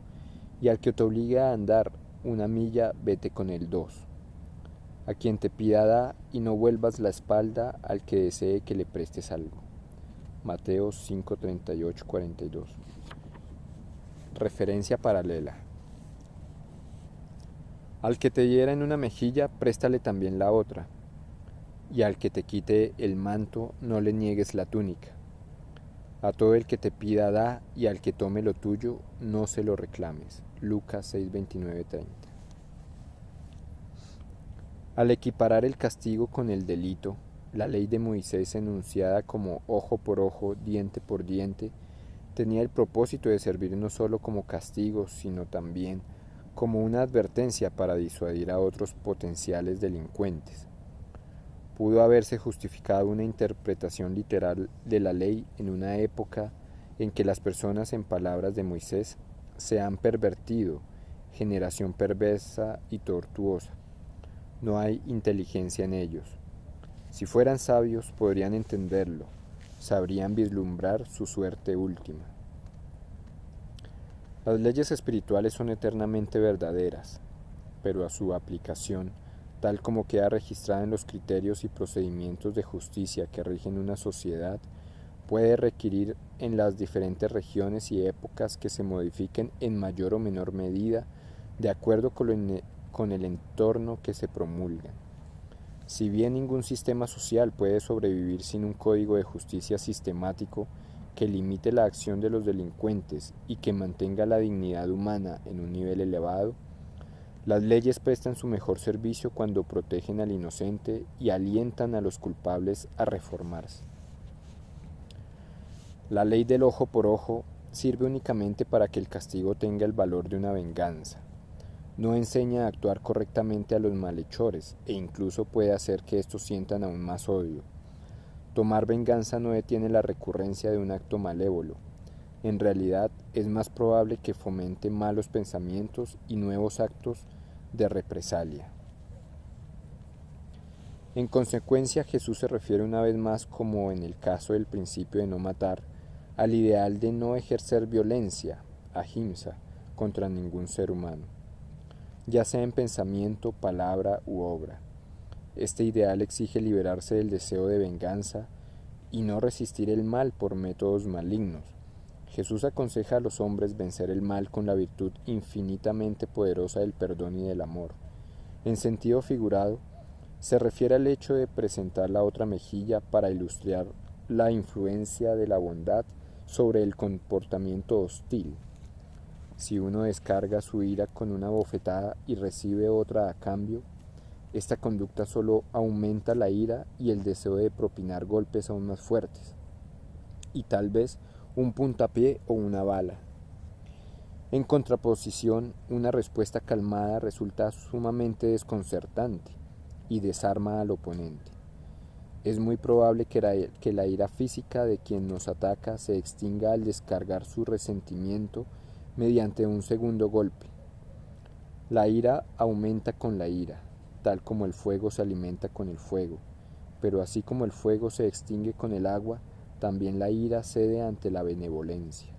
y al que te obligue a andar 1 milla, vete con él 2. A quien te pida da, y no vuelvas la espalda al que desee que le prestes algo. Mateo 5:38-42. Referencia paralela. Al que te hiera en una mejilla, préstale también la otra, y al que te quite el manto, no le niegues la túnica. A todo el que te pida da, y al que tome lo tuyo, no se lo reclames. Lucas 6:29-30. Al equiparar el castigo con el delito, la ley de Moisés, enunciada como ojo por ojo, diente por diente, tenía el propósito de servir no solo como castigo, sino también como una advertencia para disuadir a otros potenciales delincuentes. Pudo haberse justificado una interpretación literal de la ley en una época en que las personas, en palabras de Moisés, se han pervertido, generación perversa y tortuosa. No hay inteligencia en ellos. Si fueran sabios, podrían entenderlo, sabrían vislumbrar su suerte última. Las leyes espirituales son eternamente verdaderas, pero a su aplicación, tal como queda registrada en los criterios y procedimientos de justicia que rigen una sociedad, puede requerir en las diferentes regiones y épocas que se modifiquen en mayor o menor medida de acuerdo con el entorno que se promulgan. Si bien ningún sistema social puede sobrevivir sin un código de justicia sistemático que limite la acción de los delincuentes y que mantenga la dignidad humana en un nivel elevado, las leyes prestan su mejor servicio cuando protegen al inocente y alientan a los culpables a reformarse. La ley del ojo por ojo sirve únicamente para que el castigo tenga el valor de una venganza. No enseña a actuar correctamente a los malhechores e incluso puede hacer que estos sientan aún más odio. Tomar venganza no detiene la recurrencia de un acto malévolo. En realidad, es más probable que fomente malos pensamientos y nuevos actos de represalia. En consecuencia, Jesús se refiere una vez más, como en el caso del principio de no matar, al ideal de no ejercer violencia, ahimsa, contra ningún ser humano, ya sea en pensamiento, palabra u obra. Este ideal exige liberarse del deseo de venganza y no resistir el mal por métodos malignos. Jesús aconseja a los hombres vencer el mal con la virtud infinitamente poderosa del perdón y del amor. En sentido figurado, se refiere al hecho de presentar la otra mejilla para ilustrar la influencia de la bondad sobre el comportamiento hostil. Si uno descarga su ira con una bofetada y recibe otra a cambio, esta conducta solo aumenta la ira y el deseo de propinar golpes aún más fuertes, y tal vez un puntapié o una bala. En contraposición, una respuesta calmada resulta sumamente desconcertante y desarma al oponente. Es muy probable que la ira física de quien nos ataca se extinga al descargar su resentimiento mediante un segundo golpe. La ira aumenta con la ira, tal como el fuego se alimenta con el fuego, pero así como el fuego se extingue con el agua, también la ira cede ante la benevolencia.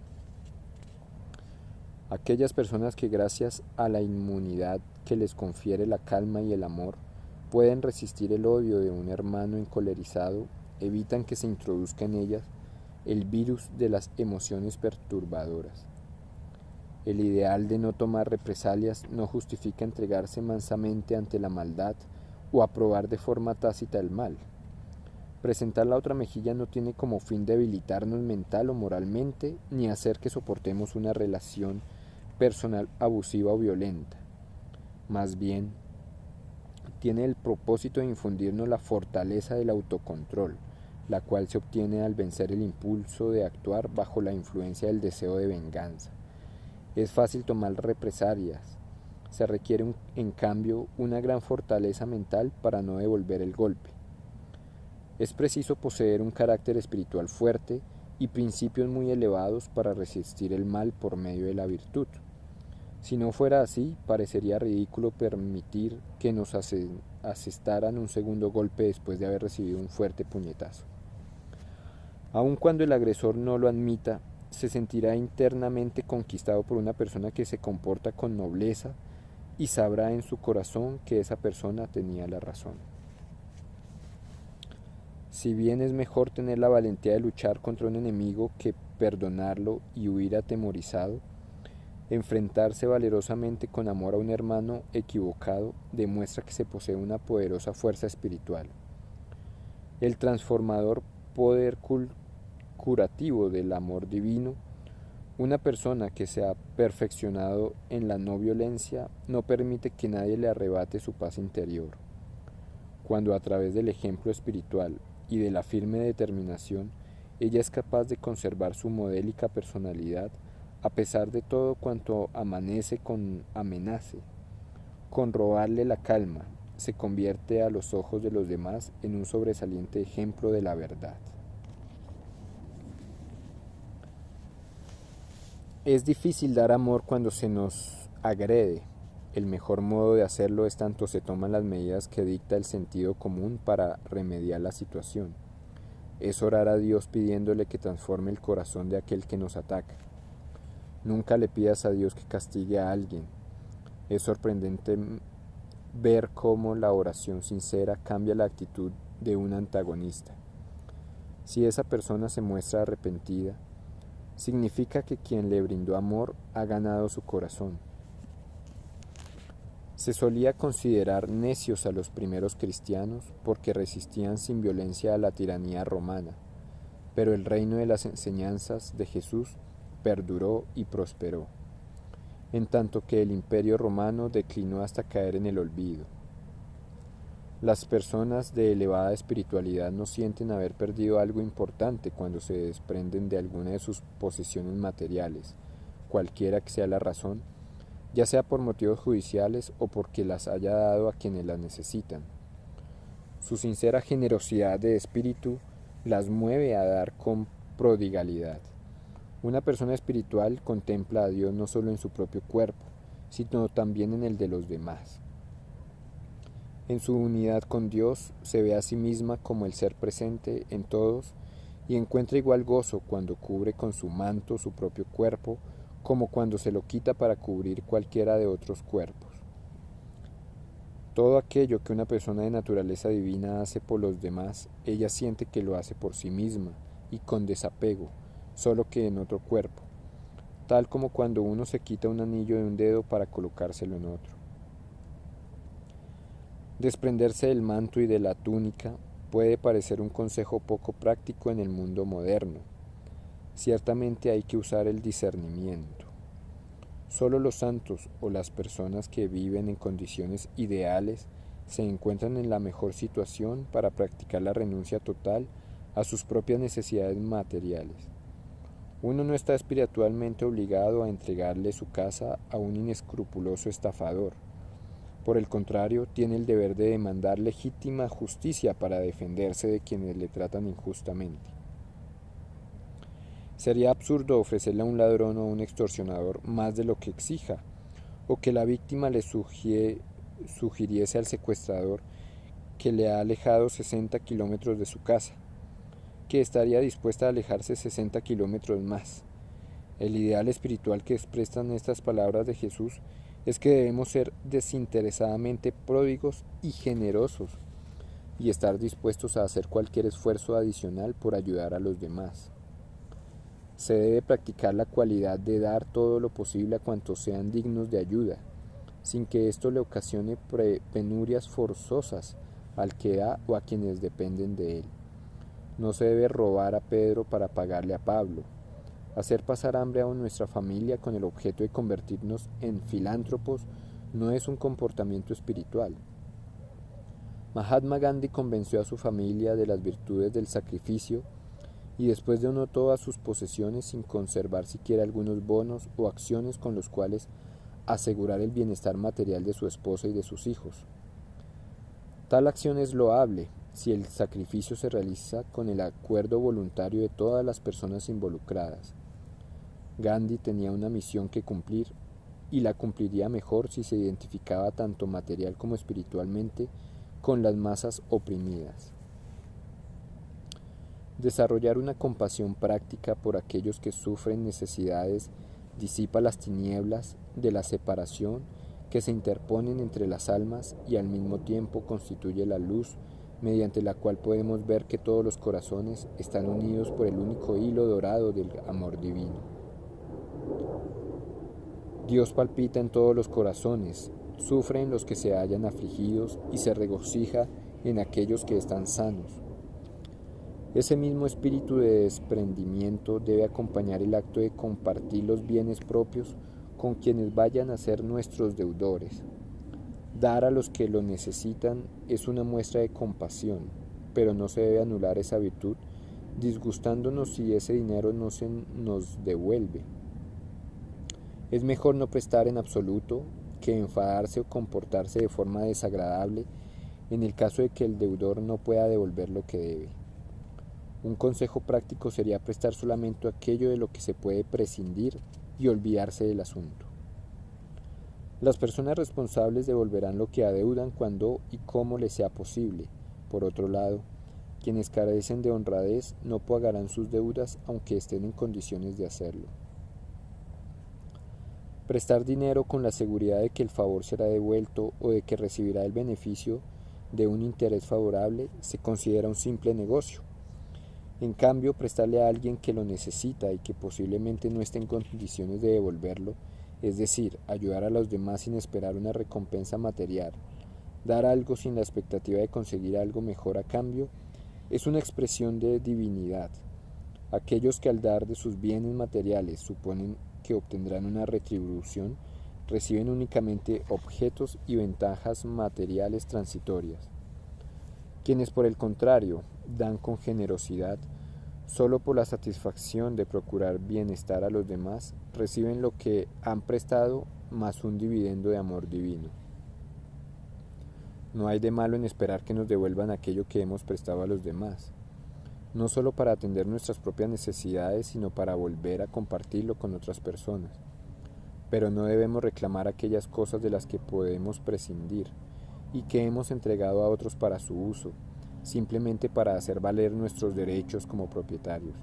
Aquellas personas que gracias a la inmunidad que les confiere la calma y el amor, pueden resistir el odio de un hermano encolerizado, evitan que se introduzca en ellas el virus de las emociones perturbadoras. El ideal de no tomar represalias no justifica entregarse mansamente ante la maldad o aprobar de forma tácita el mal. Presentar la otra mejilla no tiene como fin debilitarnos mental o moralmente, ni hacer que soportemos una relación personal abusiva o violenta. Más bien, tiene el propósito de infundirnos la fortaleza del autocontrol, la cual se obtiene al vencer el impulso de actuar bajo la influencia del deseo de venganza. Es fácil tomar represalias, se requiere en cambio una gran fortaleza mental para no devolver el golpe. Es preciso poseer un carácter espiritual fuerte y principios muy elevados para resistir el mal por medio de la virtud. Si no fuera así, parecería ridículo permitir que nos asestaran un segundo golpe después de haber recibido un fuerte puñetazo. Aun cuando el agresor no lo admita, se sentirá internamente conquistado por una persona que se comporta con nobleza y sabrá en su corazón que esa persona tenía la razón. Si bien es mejor tener la valentía de luchar contra un enemigo que perdonarlo y huir atemorizado, enfrentarse valerosamente con amor a un hermano equivocado demuestra que se posee una poderosa fuerza espiritual. El transformador poder curativo del amor divino, una persona que se ha perfeccionado en la no violencia no permite que nadie le arrebate su paz interior. Cuando a través del ejemplo espiritual y de la firme determinación, ella es capaz de conservar su modélica personalidad a pesar de todo cuanto amenace, con robarle la calma, se convierte a los ojos de los demás en un sobresaliente ejemplo de la verdad. Es difícil dar amor cuando se nos agrede. El mejor modo de hacerlo es tanto se toman las medidas que dicta el sentido común para remediar la situación. Es orar a Dios pidiéndole que transforme el corazón de aquel que nos ataca. Nunca le pidas a Dios que castigue a alguien. Es sorprendente ver cómo la oración sincera cambia la actitud de un antagonista. Si esa persona se muestra arrepentida, significa que quien le brindó amor ha ganado su corazón. Se solía considerar necios a los primeros cristianos porque resistían sin violencia a la tiranía romana, pero el reino de las enseñanzas de Jesús perduró y prosperó, en tanto que el imperio romano declinó hasta caer en el olvido. Las personas de elevada espiritualidad no sienten haber perdido algo importante cuando se desprenden de alguna de sus posesiones materiales, cualquiera que sea la razón, ya sea por motivos judiciales o porque las haya dado a quienes las necesitan. Su sincera generosidad de espíritu las mueve a dar con prodigalidad. Una persona espiritual contempla a Dios no solo en su propio cuerpo, sino también en el de los demás. En su unidad con Dios se ve a sí misma como el ser presente en todos y encuentra igual gozo cuando cubre con su manto su propio cuerpo como cuando se lo quita para cubrir cualquiera de otros cuerpos. Todo aquello que una persona de naturaleza divina hace por los demás, ella siente que lo hace por sí misma y con desapego, solo que en otro cuerpo, tal como cuando uno se quita un anillo de un dedo para colocárselo en otro. Desprenderse del manto y de la túnica puede parecer un consejo poco práctico en el mundo moderno. Ciertamente hay que usar el discernimiento. Solo los santos o las personas que viven en condiciones ideales se encuentran en la mejor situación para practicar la renuncia total a sus propias necesidades materiales. Uno no está espiritualmente obligado a entregarle su casa a un inescrupuloso estafador. Por el contrario, tiene el deber de demandar legítima justicia para defenderse de quienes le tratan injustamente. Sería absurdo ofrecerle a un ladrón o a un extorsionador más de lo que exija, o que la víctima le sugiriese al secuestrador que le ha alejado 60 kilómetros de su casa, que estaría dispuesta a alejarse 60 kilómetros más. El ideal espiritual que expresan estas palabras de Jesús es que debemos ser desinteresadamente pródigos y generosos y estar dispuestos a hacer cualquier esfuerzo adicional por ayudar a los demás. Se debe practicar la cualidad de dar todo lo posible a cuantos sean dignos de ayuda, sin que esto le ocasione penurias forzosas al que da o a quienes dependen de él. No se debe robar a Pedro para pagarle a Pablo. Hacer pasar hambre a nuestra familia con el objeto de convertirnos en filántropos no es un comportamiento espiritual. Mahatma Gandhi convenció a su familia de las virtudes del sacrificio y después donó todas sus posesiones sin conservar siquiera algunos bonos o acciones con los cuales asegurar el bienestar material de su esposa y de sus hijos. Tal acción es loable si el sacrificio se realiza con el acuerdo voluntario de todas las personas involucradas. Gandhi tenía una misión que cumplir y la cumpliría mejor si se identificaba tanto material como espiritualmente con las masas oprimidas. Desarrollar una compasión práctica por aquellos que sufren necesidades disipa las tinieblas de la separación que se interponen entre las almas y al mismo tiempo constituye la luz mediante la cual podemos ver que todos los corazones están unidos por el único hilo dorado del amor divino. Dios palpita en todos los corazones, sufre en los que se hallan afligidos y se regocija en aquellos que están sanos. Ese mismo espíritu de desprendimiento debe acompañar el acto de compartir los bienes propios con quienes vayan a ser nuestros deudores. Dar a los que lo necesitan es una muestra de compasión, pero no se debe anular esa virtud disgustándonos si ese dinero no se nos devuelve. Es mejor no prestar en absoluto que enfadarse o comportarse de forma desagradable en el caso de que el deudor no pueda devolver lo que debe. Un consejo práctico sería prestar solamente aquello de lo que se puede prescindir y olvidarse del asunto. Las personas responsables devolverán lo que adeudan cuando y como les sea posible. Por otro lado, quienes carecen de honradez no pagarán sus deudas aunque estén en condiciones de hacerlo. Prestar dinero con la seguridad de que el favor será devuelto o de que recibirá el beneficio de un interés favorable se considera un simple negocio. En cambio, prestarle a alguien que lo necesita y que posiblemente no esté en condiciones de devolverlo, es decir, ayudar a los demás sin esperar una recompensa material, dar algo sin la expectativa de conseguir algo mejor a cambio, es una expresión de divinidad. Aquellos que al dar de sus bienes materiales suponen que obtendrán una retribución, reciben únicamente objetos y ventajas materiales transitorias. Quienes, por el contrario, dan con generosidad, solo por la satisfacción de procurar bienestar a los demás, reciben lo que han prestado más un dividendo de amor divino. No hay de malo en esperar que nos devuelvan aquello que hemos prestado a los demás, no solo para atender nuestras propias necesidades, sino para volver a compartirlo con otras personas. Pero no debemos reclamar aquellas cosas de las que podemos prescindir y que hemos entregado a otros para su uso, simplemente para hacer valer nuestros derechos como propietarios.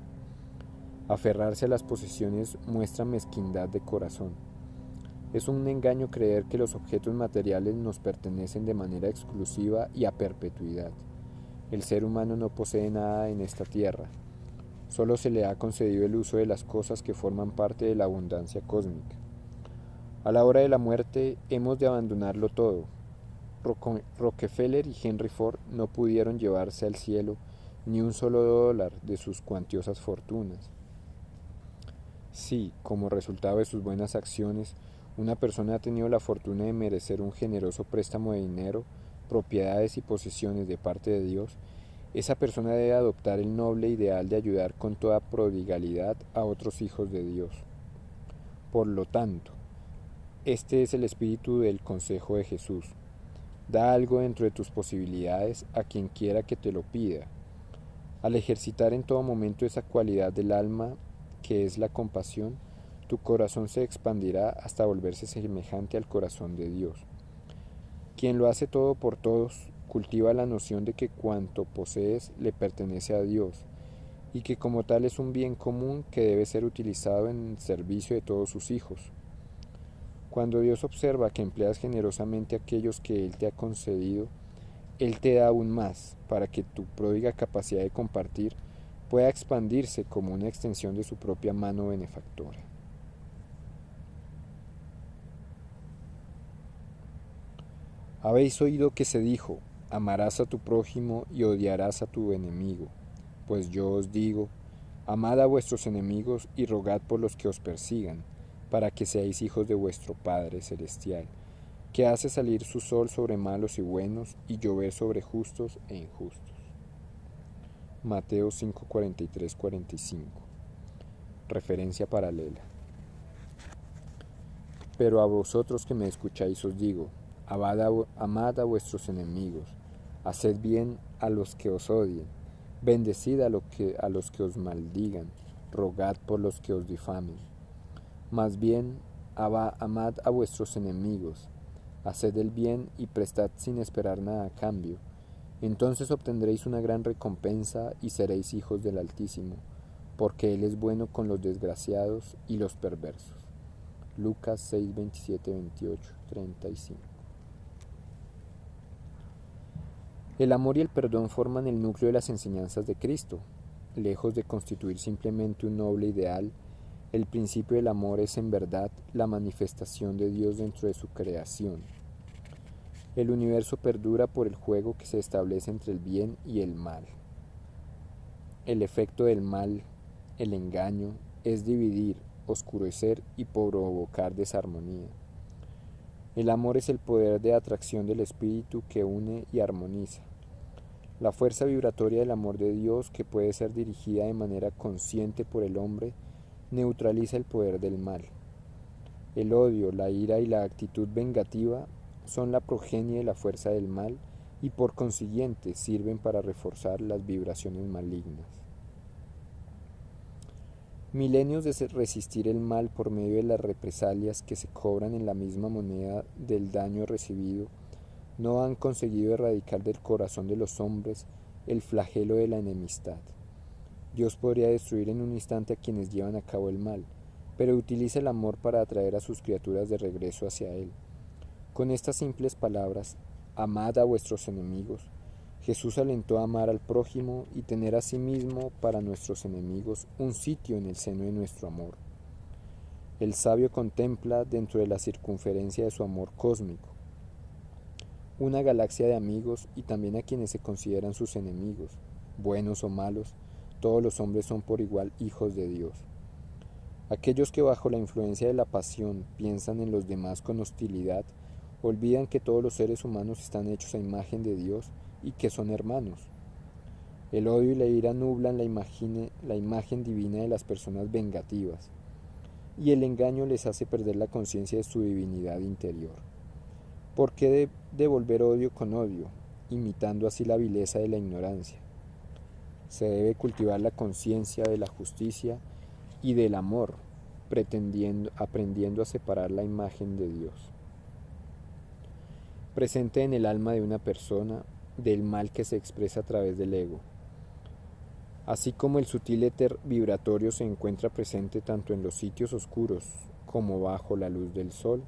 Aferrarse a las posesiones muestra mezquindad de corazón. Es un engaño creer que los objetos materiales nos pertenecen de manera exclusiva y a perpetuidad. El ser humano no posee nada en esta tierra. Solo se le ha concedido el uso de las cosas que forman parte de la abundancia cósmica. A la hora de la muerte hemos de abandonarlo todo. Rockefeller y Henry Ford no pudieron llevarse al cielo ni un solo dólar de sus cuantiosas fortunas. Si, como resultado de sus buenas acciones, una persona ha tenido la fortuna de merecer un generoso préstamo de dinero, propiedades y posesiones de parte de Dios, esa persona debe adoptar el noble ideal de ayudar con toda prodigalidad a otros hijos de Dios. Por lo tanto, este es el espíritu del consejo de Jesús. Da algo dentro de tus posibilidades a quien quiera que te lo pida. Al ejercitar en todo momento esa cualidad del alma que es la compasión, tu corazón se expandirá hasta volverse semejante al corazón de Dios. Quien lo hace todo por todos, cultiva la noción de que cuanto posees le pertenece a Dios y que como tal es un bien común que debe ser utilizado en servicio de todos sus hijos. Cuando Dios observa que empleas generosamente aquellos que Él te ha concedido, Él te da aún más para que tu pródiga capacidad de compartir pueda expandirse como una extensión de su propia mano benefactora. Habéis oído que se dijo, amarás a tu prójimo y odiarás a tu enemigo. Pues yo os digo, amad a vuestros enemigos y rogad por los que os persigan, para que seáis hijos de vuestro Padre Celestial, que hace salir su sol sobre malos y buenos y llover sobre justos e injustos. Mateo 5:43-45. Referencia paralela. Pero a vosotros que me escucháis os digo, amad a vuestros enemigos, haced bien a los que os odien, bendecid a los que os maldigan, rogad por los que os difamen. Más bien, amad a vuestros enemigos, haced el bien y prestad sin esperar nada a cambio. Entonces obtendréis una gran recompensa y seréis hijos del Altísimo, porque Él es bueno con los desgraciados y los perversos. Lucas 6, 27, 28, 35. El amor y el perdón forman el núcleo de las enseñanzas de Cristo. Lejos de constituir simplemente un noble ideal, el principio del amor es en verdad la manifestación de Dios dentro de su creación. El universo perdura por el juego que se establece entre el bien y el mal. El efecto del mal, el engaño, es dividir, oscurecer y provocar desarmonía. El amor es el poder de atracción del espíritu que une y armoniza. La fuerza vibratoria del amor de Dios, que puede ser dirigida de manera consciente por el hombre, neutraliza el poder del mal. El odio, la ira y la actitud vengativa son la progenie de la fuerza del mal y por consiguiente sirven para reforzar las vibraciones malignas. Milenios de resistir el mal por medio de las represalias que se cobran en la misma moneda del daño recibido no han conseguido erradicar del corazón de los hombres el flagelo de la enemistad. Dios podría destruir en un instante a quienes llevan a cabo el mal, pero utiliza el amor para atraer a sus criaturas de regreso hacia Él. Con estas simples palabras, amad a vuestros enemigos, Jesús alentó a amar al prójimo y tener a sí mismo para nuestros enemigos un sitio en el seno de nuestro amor. El sabio contempla dentro de la circunferencia de su amor cósmico una galaxia de amigos y también a quienes se consideran sus enemigos, buenos o malos, todos los hombres son por igual hijos de Dios. Aquellos que bajo la influencia de la pasión piensan en los demás con hostilidad, olvidan que todos los seres humanos están hechos a imagen de Dios y que son hermanos. El odio y la ira nublan la imagen divina de las personas vengativas, y el engaño les hace perder la conciencia de su divinidad interior. ¿Por qué devolver odio con odio, imitando así la vileza de la ignorancia? Se debe cultivar la conciencia de la justicia y del amor, aprendiendo a separar la imagen de Dios presente en el alma de una persona del mal que se expresa a través del ego. Así como el sutil éter vibratorio se encuentra presente tanto en los sitios oscuros como bajo la luz del sol,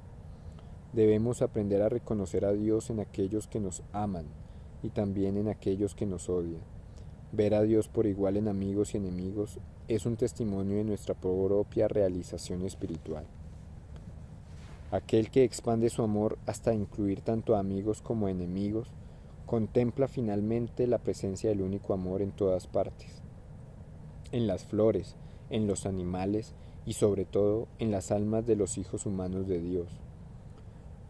debemos aprender a reconocer a Dios en aquellos que nos aman y también en aquellos que nos odian. Ver a Dios por igual en amigos y enemigos es un testimonio de nuestra propia realización espiritual. Aquel que expande su amor hasta incluir tanto a amigos como a enemigos, contempla finalmente la presencia del único amor en todas partes, en las flores, en los animales y sobre todo en las almas de los hijos humanos de Dios.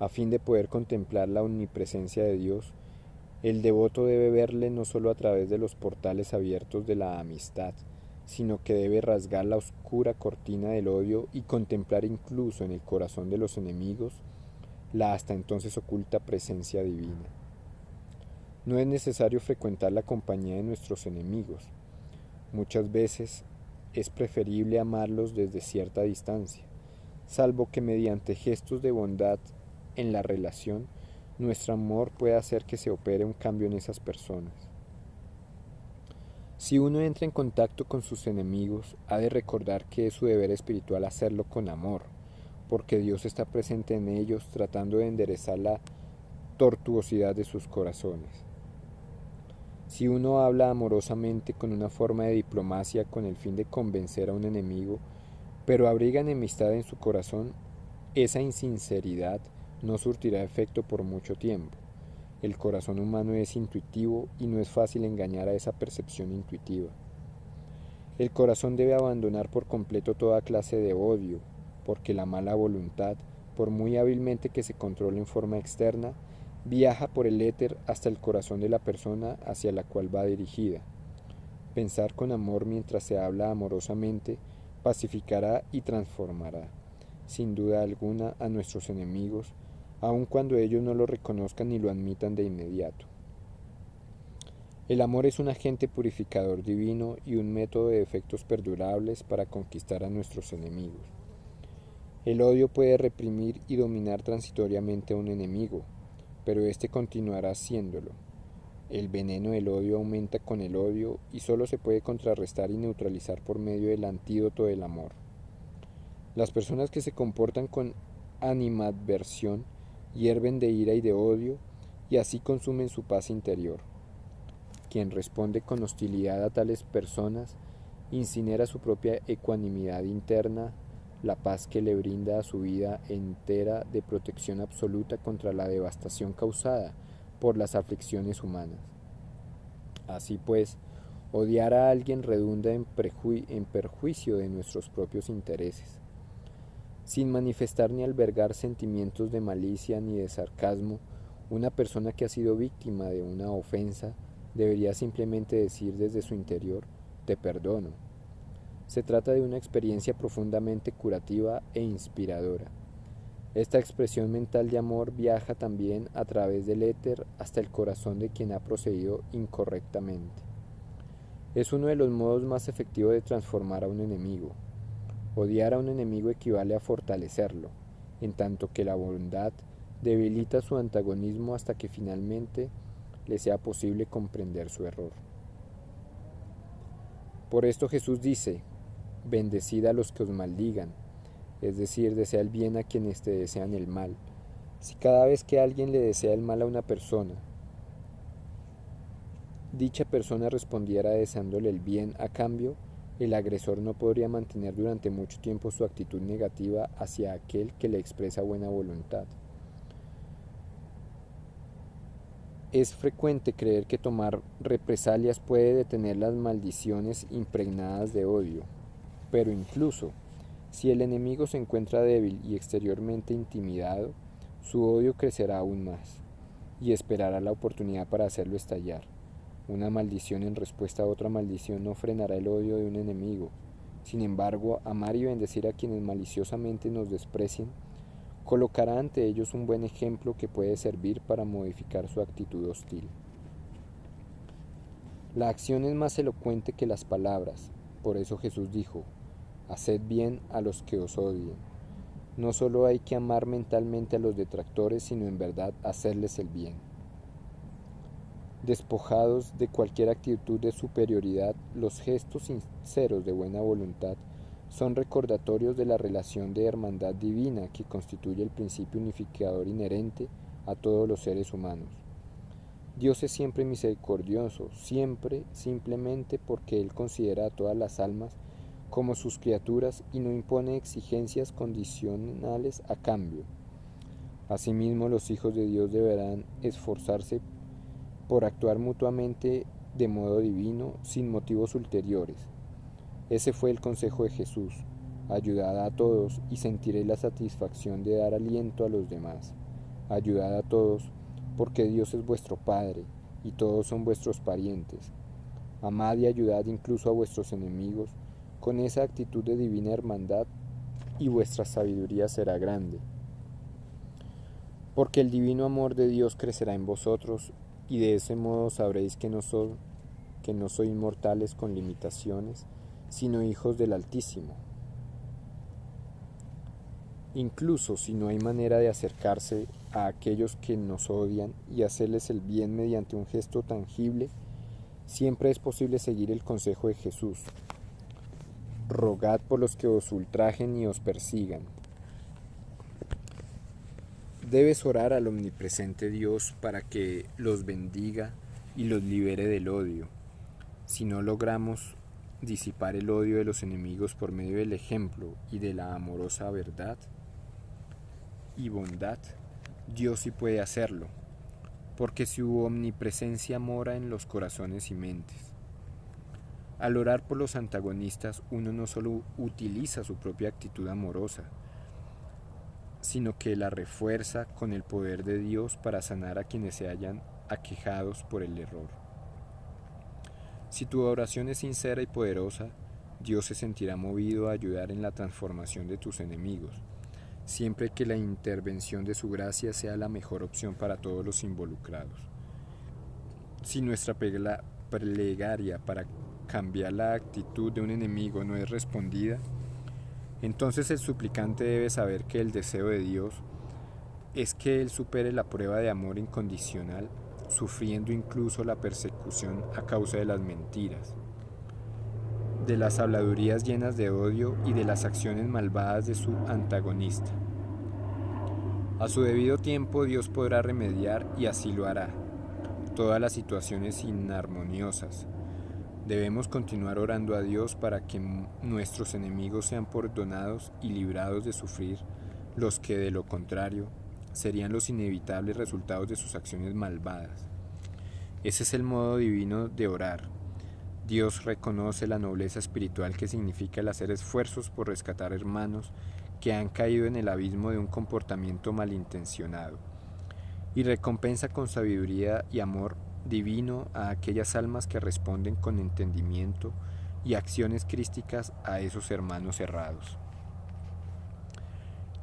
A fin de poder contemplar la omnipresencia de Dios, el devoto debe verle no solo a través de los portales abiertos de la amistad, sino que debe rasgar la oscura cortina del odio y contemplar incluso en el corazón de los enemigos la hasta entonces oculta presencia divina. No es necesario frecuentar la compañía de nuestros enemigos. Muchas veces es preferible amarlos desde cierta distancia, salvo que mediante gestos de bondad en la relación, nuestro amor puede hacer que se opere un cambio en esas personas. Si uno entra en contacto con sus enemigos, ha de recordar que es su deber espiritual hacerlo con amor, porque Dios está presente en ellos tratando de enderezar la tortuosidad de sus corazones. Si uno habla amorosamente con una forma de diplomacia con el fin de convencer a un enemigo, pero abriga enemistad en su corazón, esa insinceridad no surtirá efecto por mucho tiempo. El corazón humano es intuitivo y no es fácil engañar a esa percepción intuitiva. El corazón debe abandonar por completo toda clase de odio, porque la mala voluntad, por muy hábilmente que se controle en forma externa, viaja por el éter hasta el corazón de la persona hacia la cual va dirigida. Pensar con amor mientras se habla amorosamente pacificará y transformará, sin duda alguna, a nuestros enemigos, aun cuando ellos no lo reconozcan ni lo admitan de inmediato. El amor es un agente purificador divino y un método de efectos perdurables para conquistar a nuestros enemigos. El odio puede reprimir y dominar transitoriamente a un enemigo, pero éste continuará haciéndolo. El veneno del odio aumenta con el odio y solo se puede contrarrestar y neutralizar por medio del antídoto del amor. Las personas que se comportan con animadversión hierven de ira y de odio y así consumen su paz interior. Quien responde con hostilidad a tales personas incinera su propia ecuanimidad interna, la paz que le brinda a su vida entera de protección absoluta contra la devastación causada por las aflicciones humanas. Así pues, odiar a alguien redunda en perjuicio de nuestros propios intereses. Sin manifestar ni albergar sentimientos de malicia ni de sarcasmo, una persona que ha sido víctima de una ofensa debería simplemente decir desde su interior: te perdono. Se trata de una experiencia profundamente curativa e inspiradora. Esta expresión mental de amor viaja también a través del éter hasta el corazón de quien ha procedido incorrectamente. Es uno de los modos más efectivos de transformar a un enemigo. Odiar a un enemigo equivale a fortalecerlo, en tanto que la bondad debilita su antagonismo hasta que finalmente le sea posible comprender su error. Por esto Jesús dice: bendecid a los que os maldigan, es decir, desea el bien a quienes te desean el mal. Si cada vez que alguien le desea el mal a una persona, dicha persona respondiera deseándole el bien a cambio, el agresor no podría mantener durante mucho tiempo su actitud negativa hacia aquel que le expresa buena voluntad. Es frecuente creer que tomar represalias puede detener las maldiciones impregnadas de odio, pero incluso si el enemigo se encuentra débil y exteriormente intimidado, su odio crecerá aún más y esperará la oportunidad para hacerlo estallar. Una maldición en respuesta a otra maldición no frenará el odio de un enemigo. Sin embargo, amar y bendecir a quienes maliciosamente nos desprecian colocará ante ellos un buen ejemplo que puede servir para modificar su actitud hostil. La acción es más elocuente que las palabras. Por eso Jesús dijo: haced bien a los que os odien. No solo hay que amar mentalmente a los detractores, sino en verdad hacerles el bien. Despojados de cualquier actitud de superioridad, los gestos sinceros de buena voluntad son recordatorios de la relación de hermandad divina que constituye el principio unificador inherente a todos los seres humanos. Dios es siempre misericordioso, siempre, simplemente porque Él considera a todas las almas como sus criaturas y no impone exigencias condicionales a cambio. Asimismo, los hijos de Dios deberán esforzarse por actuar mutuamente de modo divino, sin motivos ulteriores. Ese fue el consejo de Jesús: ayudad a todos y sentiréis la satisfacción de dar aliento a los demás. Ayudad a todos, porque Dios es vuestro Padre y todos son vuestros parientes. Amad y ayudad incluso a vuestros enemigos, con esa actitud de divina hermandad, y vuestra sabiduría será grande. Porque el divino amor de Dios crecerá en vosotros, y de ese modo sabréis que no sois mortales con limitaciones, sino hijos del Altísimo. Incluso si no hay manera de acercarse a aquellos que nos odian y hacerles el bien mediante un gesto tangible, siempre es posible seguir el consejo de Jesús: rogad por los que os ultrajen y os persigan. Debes orar al omnipresente Dios para que los bendiga y los libere del odio. Si no logramos disipar el odio de los enemigos por medio del ejemplo y de la amorosa verdad y bondad, Dios sí puede hacerlo, porque su omnipresencia mora en los corazones y mentes. Al orar por los antagonistas, uno no solo utiliza su propia actitud amorosa, sino que la refuerza con el poder de Dios para sanar a quienes se hallan aquejados por el error. Si tu oración es sincera y poderosa, Dios se sentirá movido a ayudar en la transformación de tus enemigos, siempre que la intervención de su gracia sea la mejor opción para todos los involucrados. Si nuestra plegaria para cambiar la actitud de un enemigo no es respondida, entonces el suplicante debe saber que el deseo de Dios es que él supere la prueba de amor incondicional, sufriendo incluso la persecución a causa de las mentiras, de las habladurías llenas de odio y de las acciones malvadas de su antagonista. A su debido tiempo Dios podrá remediar, y así lo hará. todas las situaciones inarmoniosas. Debemos continuar orando a Dios para que nuestros enemigos sean perdonados y librados de sufrir los que, de lo contrario, serían los inevitables resultados de sus acciones malvadas. Ese es el modo divino de orar. Dios reconoce la nobleza espiritual que significa el hacer esfuerzos por rescatar hermanos que han caído en el abismo de un comportamiento malintencionado, y recompensa con sabiduría y amor divino a aquellas almas que responden con entendimiento y acciones crísticas a esos hermanos errados.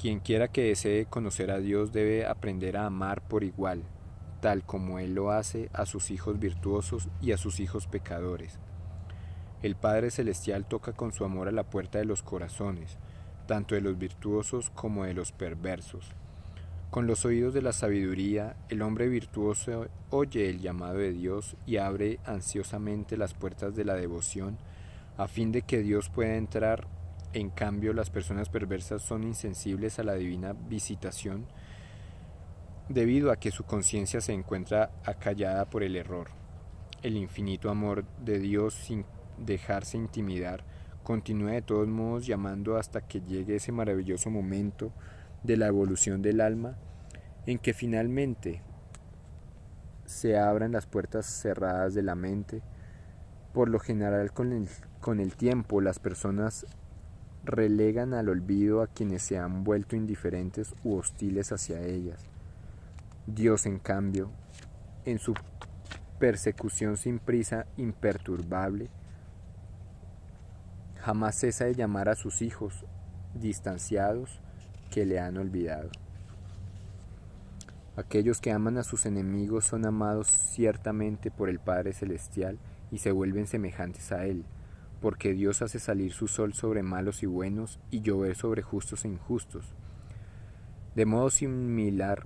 Quien quiera que desee conocer a Dios debe aprender a amar por igual, tal como Él lo hace a sus hijos virtuosos y a sus hijos pecadores. El Padre Celestial toca con su amor a la puerta de los corazones, tanto de los virtuosos como de los perversos. Con los oídos de la sabiduría, el hombre virtuoso oye el llamado de Dios y abre ansiosamente las puertas de la devoción a fin de que Dios pueda entrar. En cambio, las personas perversas son insensibles a la divina visitación debido a que su conciencia se encuentra acallada por el error. El infinito amor de Dios, sin dejarse intimidar, continúa de todos modos llamando hasta que llegue ese maravilloso momento de la evolución del alma, en que finalmente se abran las puertas cerradas de la mente. Por lo general, con el tiempo, las personas relegan al olvido a quienes se han vuelto indiferentes u hostiles hacia ellas. Dios, en cambio, en su persecución sin prisa, imperturbable, jamás cesa de llamar a sus hijos distanciados que le han olvidado. Aquellos que aman a sus enemigos son amados ciertamente por el Padre Celestial y se vuelven semejantes a Él, porque Dios hace salir su sol sobre malos y buenos y llover sobre justos e injustos. De modo similar,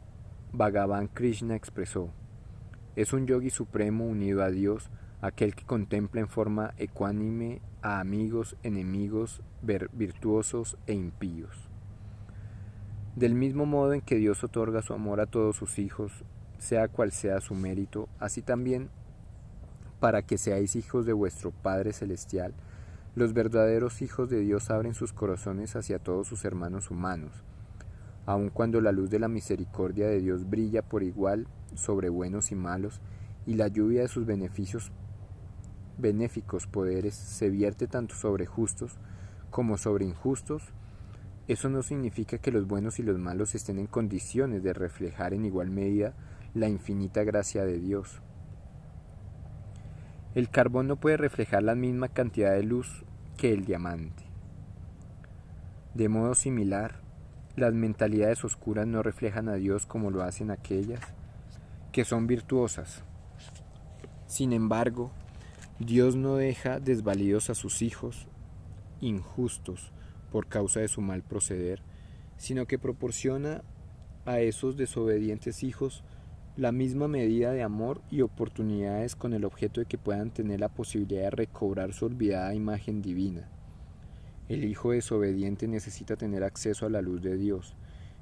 Bhagavan Krishna expresó: es un yogi supremo unido a Dios, aquel que contempla en forma ecuánime a amigos, enemigos, virtuosos e impíos. Del mismo modo en que Dios otorga su amor a todos sus hijos, sea cual sea su mérito, así también, para que seáis hijos de vuestro Padre Celestial, los verdaderos hijos de Dios abren sus corazones hacia todos sus hermanos humanos, aun cuando la luz de la misericordia de Dios brilla por igual sobre buenos y malos, y la lluvia de sus benéficos poderes se vierte tanto sobre justos como sobre injustos. Eso no significa que los buenos y los malos estén en condiciones de reflejar en igual medida la infinita gracia de Dios. El carbón no puede reflejar la misma cantidad de luz que el diamante. De modo similar, las mentalidades oscuras no reflejan a Dios como lo hacen aquellas que son virtuosas. Sin embargo, Dios no deja desvalidos a sus hijos injustos por causa de su mal proceder, sino que proporciona a esos desobedientes hijos la misma medida de amor y oportunidades con el objeto de que puedan tener la posibilidad de recobrar su olvidada imagen divina. El hijo desobediente necesita tener acceso a la luz de Dios,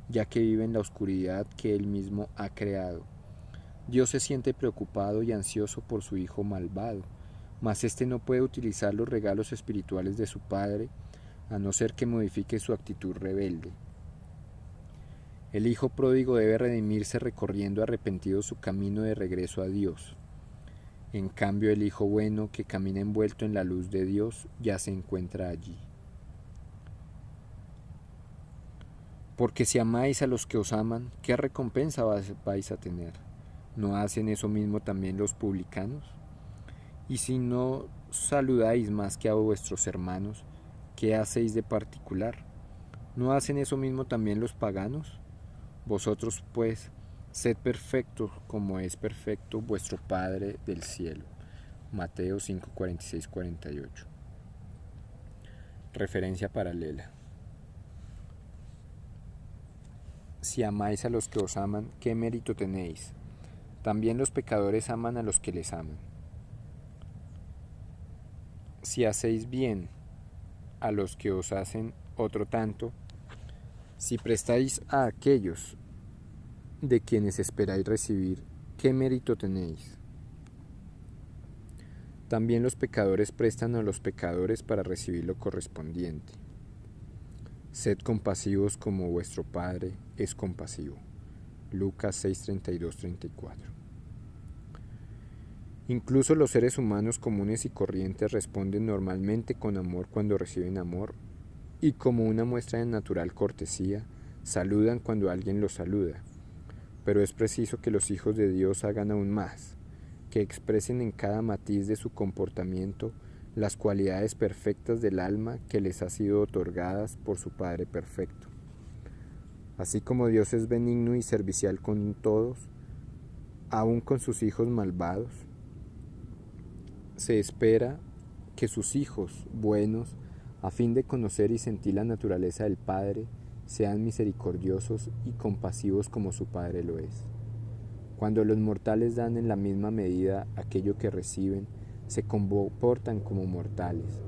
ya que vive en la oscuridad que él mismo ha creado. Dios se siente preocupado y ansioso por su hijo malvado, mas éste no puede utilizar los regalos espirituales de su padre a no ser que modifique su actitud rebelde. El hijo pródigo debe redimirse recorriendo arrepentido su camino de regreso a Dios. En cambio, el hijo bueno que camina envuelto en la luz de Dios ya se encuentra allí. Porque si amáis a los que os aman, ¿qué recompensa vais a tener? ¿No hacen eso mismo también los publicanos? Y si no saludáis más que a vuestros hermanos, ¿qué hacéis de particular? ¿No hacen eso mismo también los paganos? Vosotros, pues, sed perfectos como es perfecto vuestro Padre del cielo. Mateo 5:46-48. Referencia paralela. Si amáis a los que os aman, ¿qué mérito tenéis? También los pecadores aman a los que les aman. Si hacéis bien a los que os hacen otro tanto, si prestáis a aquellos de quienes esperáis recibir, ¿qué mérito tenéis? También los pecadores prestan a los pecadores para recibir lo correspondiente. Sed compasivos como vuestro Padre es compasivo. Lucas 6:32-34. Incluso los seres humanos comunes y corrientes responden normalmente con amor cuando reciben amor, y como una muestra de natural cortesía, saludan cuando alguien los saluda. Pero es preciso que los hijos de Dios hagan aún más, que expresen en cada matiz de su comportamiento las cualidades perfectas del alma que les ha sido otorgadas por su Padre perfecto. Así como Dios es benigno y servicial con todos, aun con sus hijos malvados, se espera que sus hijos buenos, a fin de conocer y sentir la naturaleza del Padre, sean misericordiosos y compasivos como su Padre lo es. Cuando los mortales dan en la misma medida aquello que reciben, se comportan como mortales,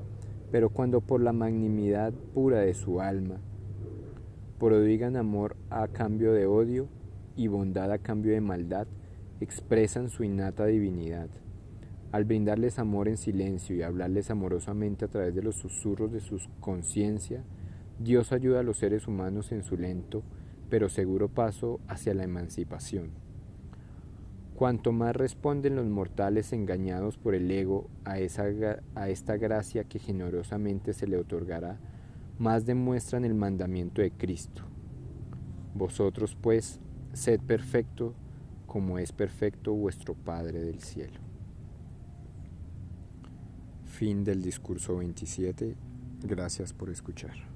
pero cuando por la magnanimidad pura de su alma prodigan amor a cambio de odio y bondad a cambio de maldad, expresan su innata divinidad. Al brindarles amor en silencio y hablarles amorosamente a través de los susurros de su conciencia, Dios ayuda a los seres humanos en su lento pero seguro paso hacia la emancipación. Cuanto más responden los mortales engañados por el ego a esta gracia que generosamente se le otorgará, más demuestran el mandamiento de Cristo. Vosotros, pues, sed perfectos como es perfecto vuestro Padre del cielo. Fin del discurso 27. Gracias por escuchar.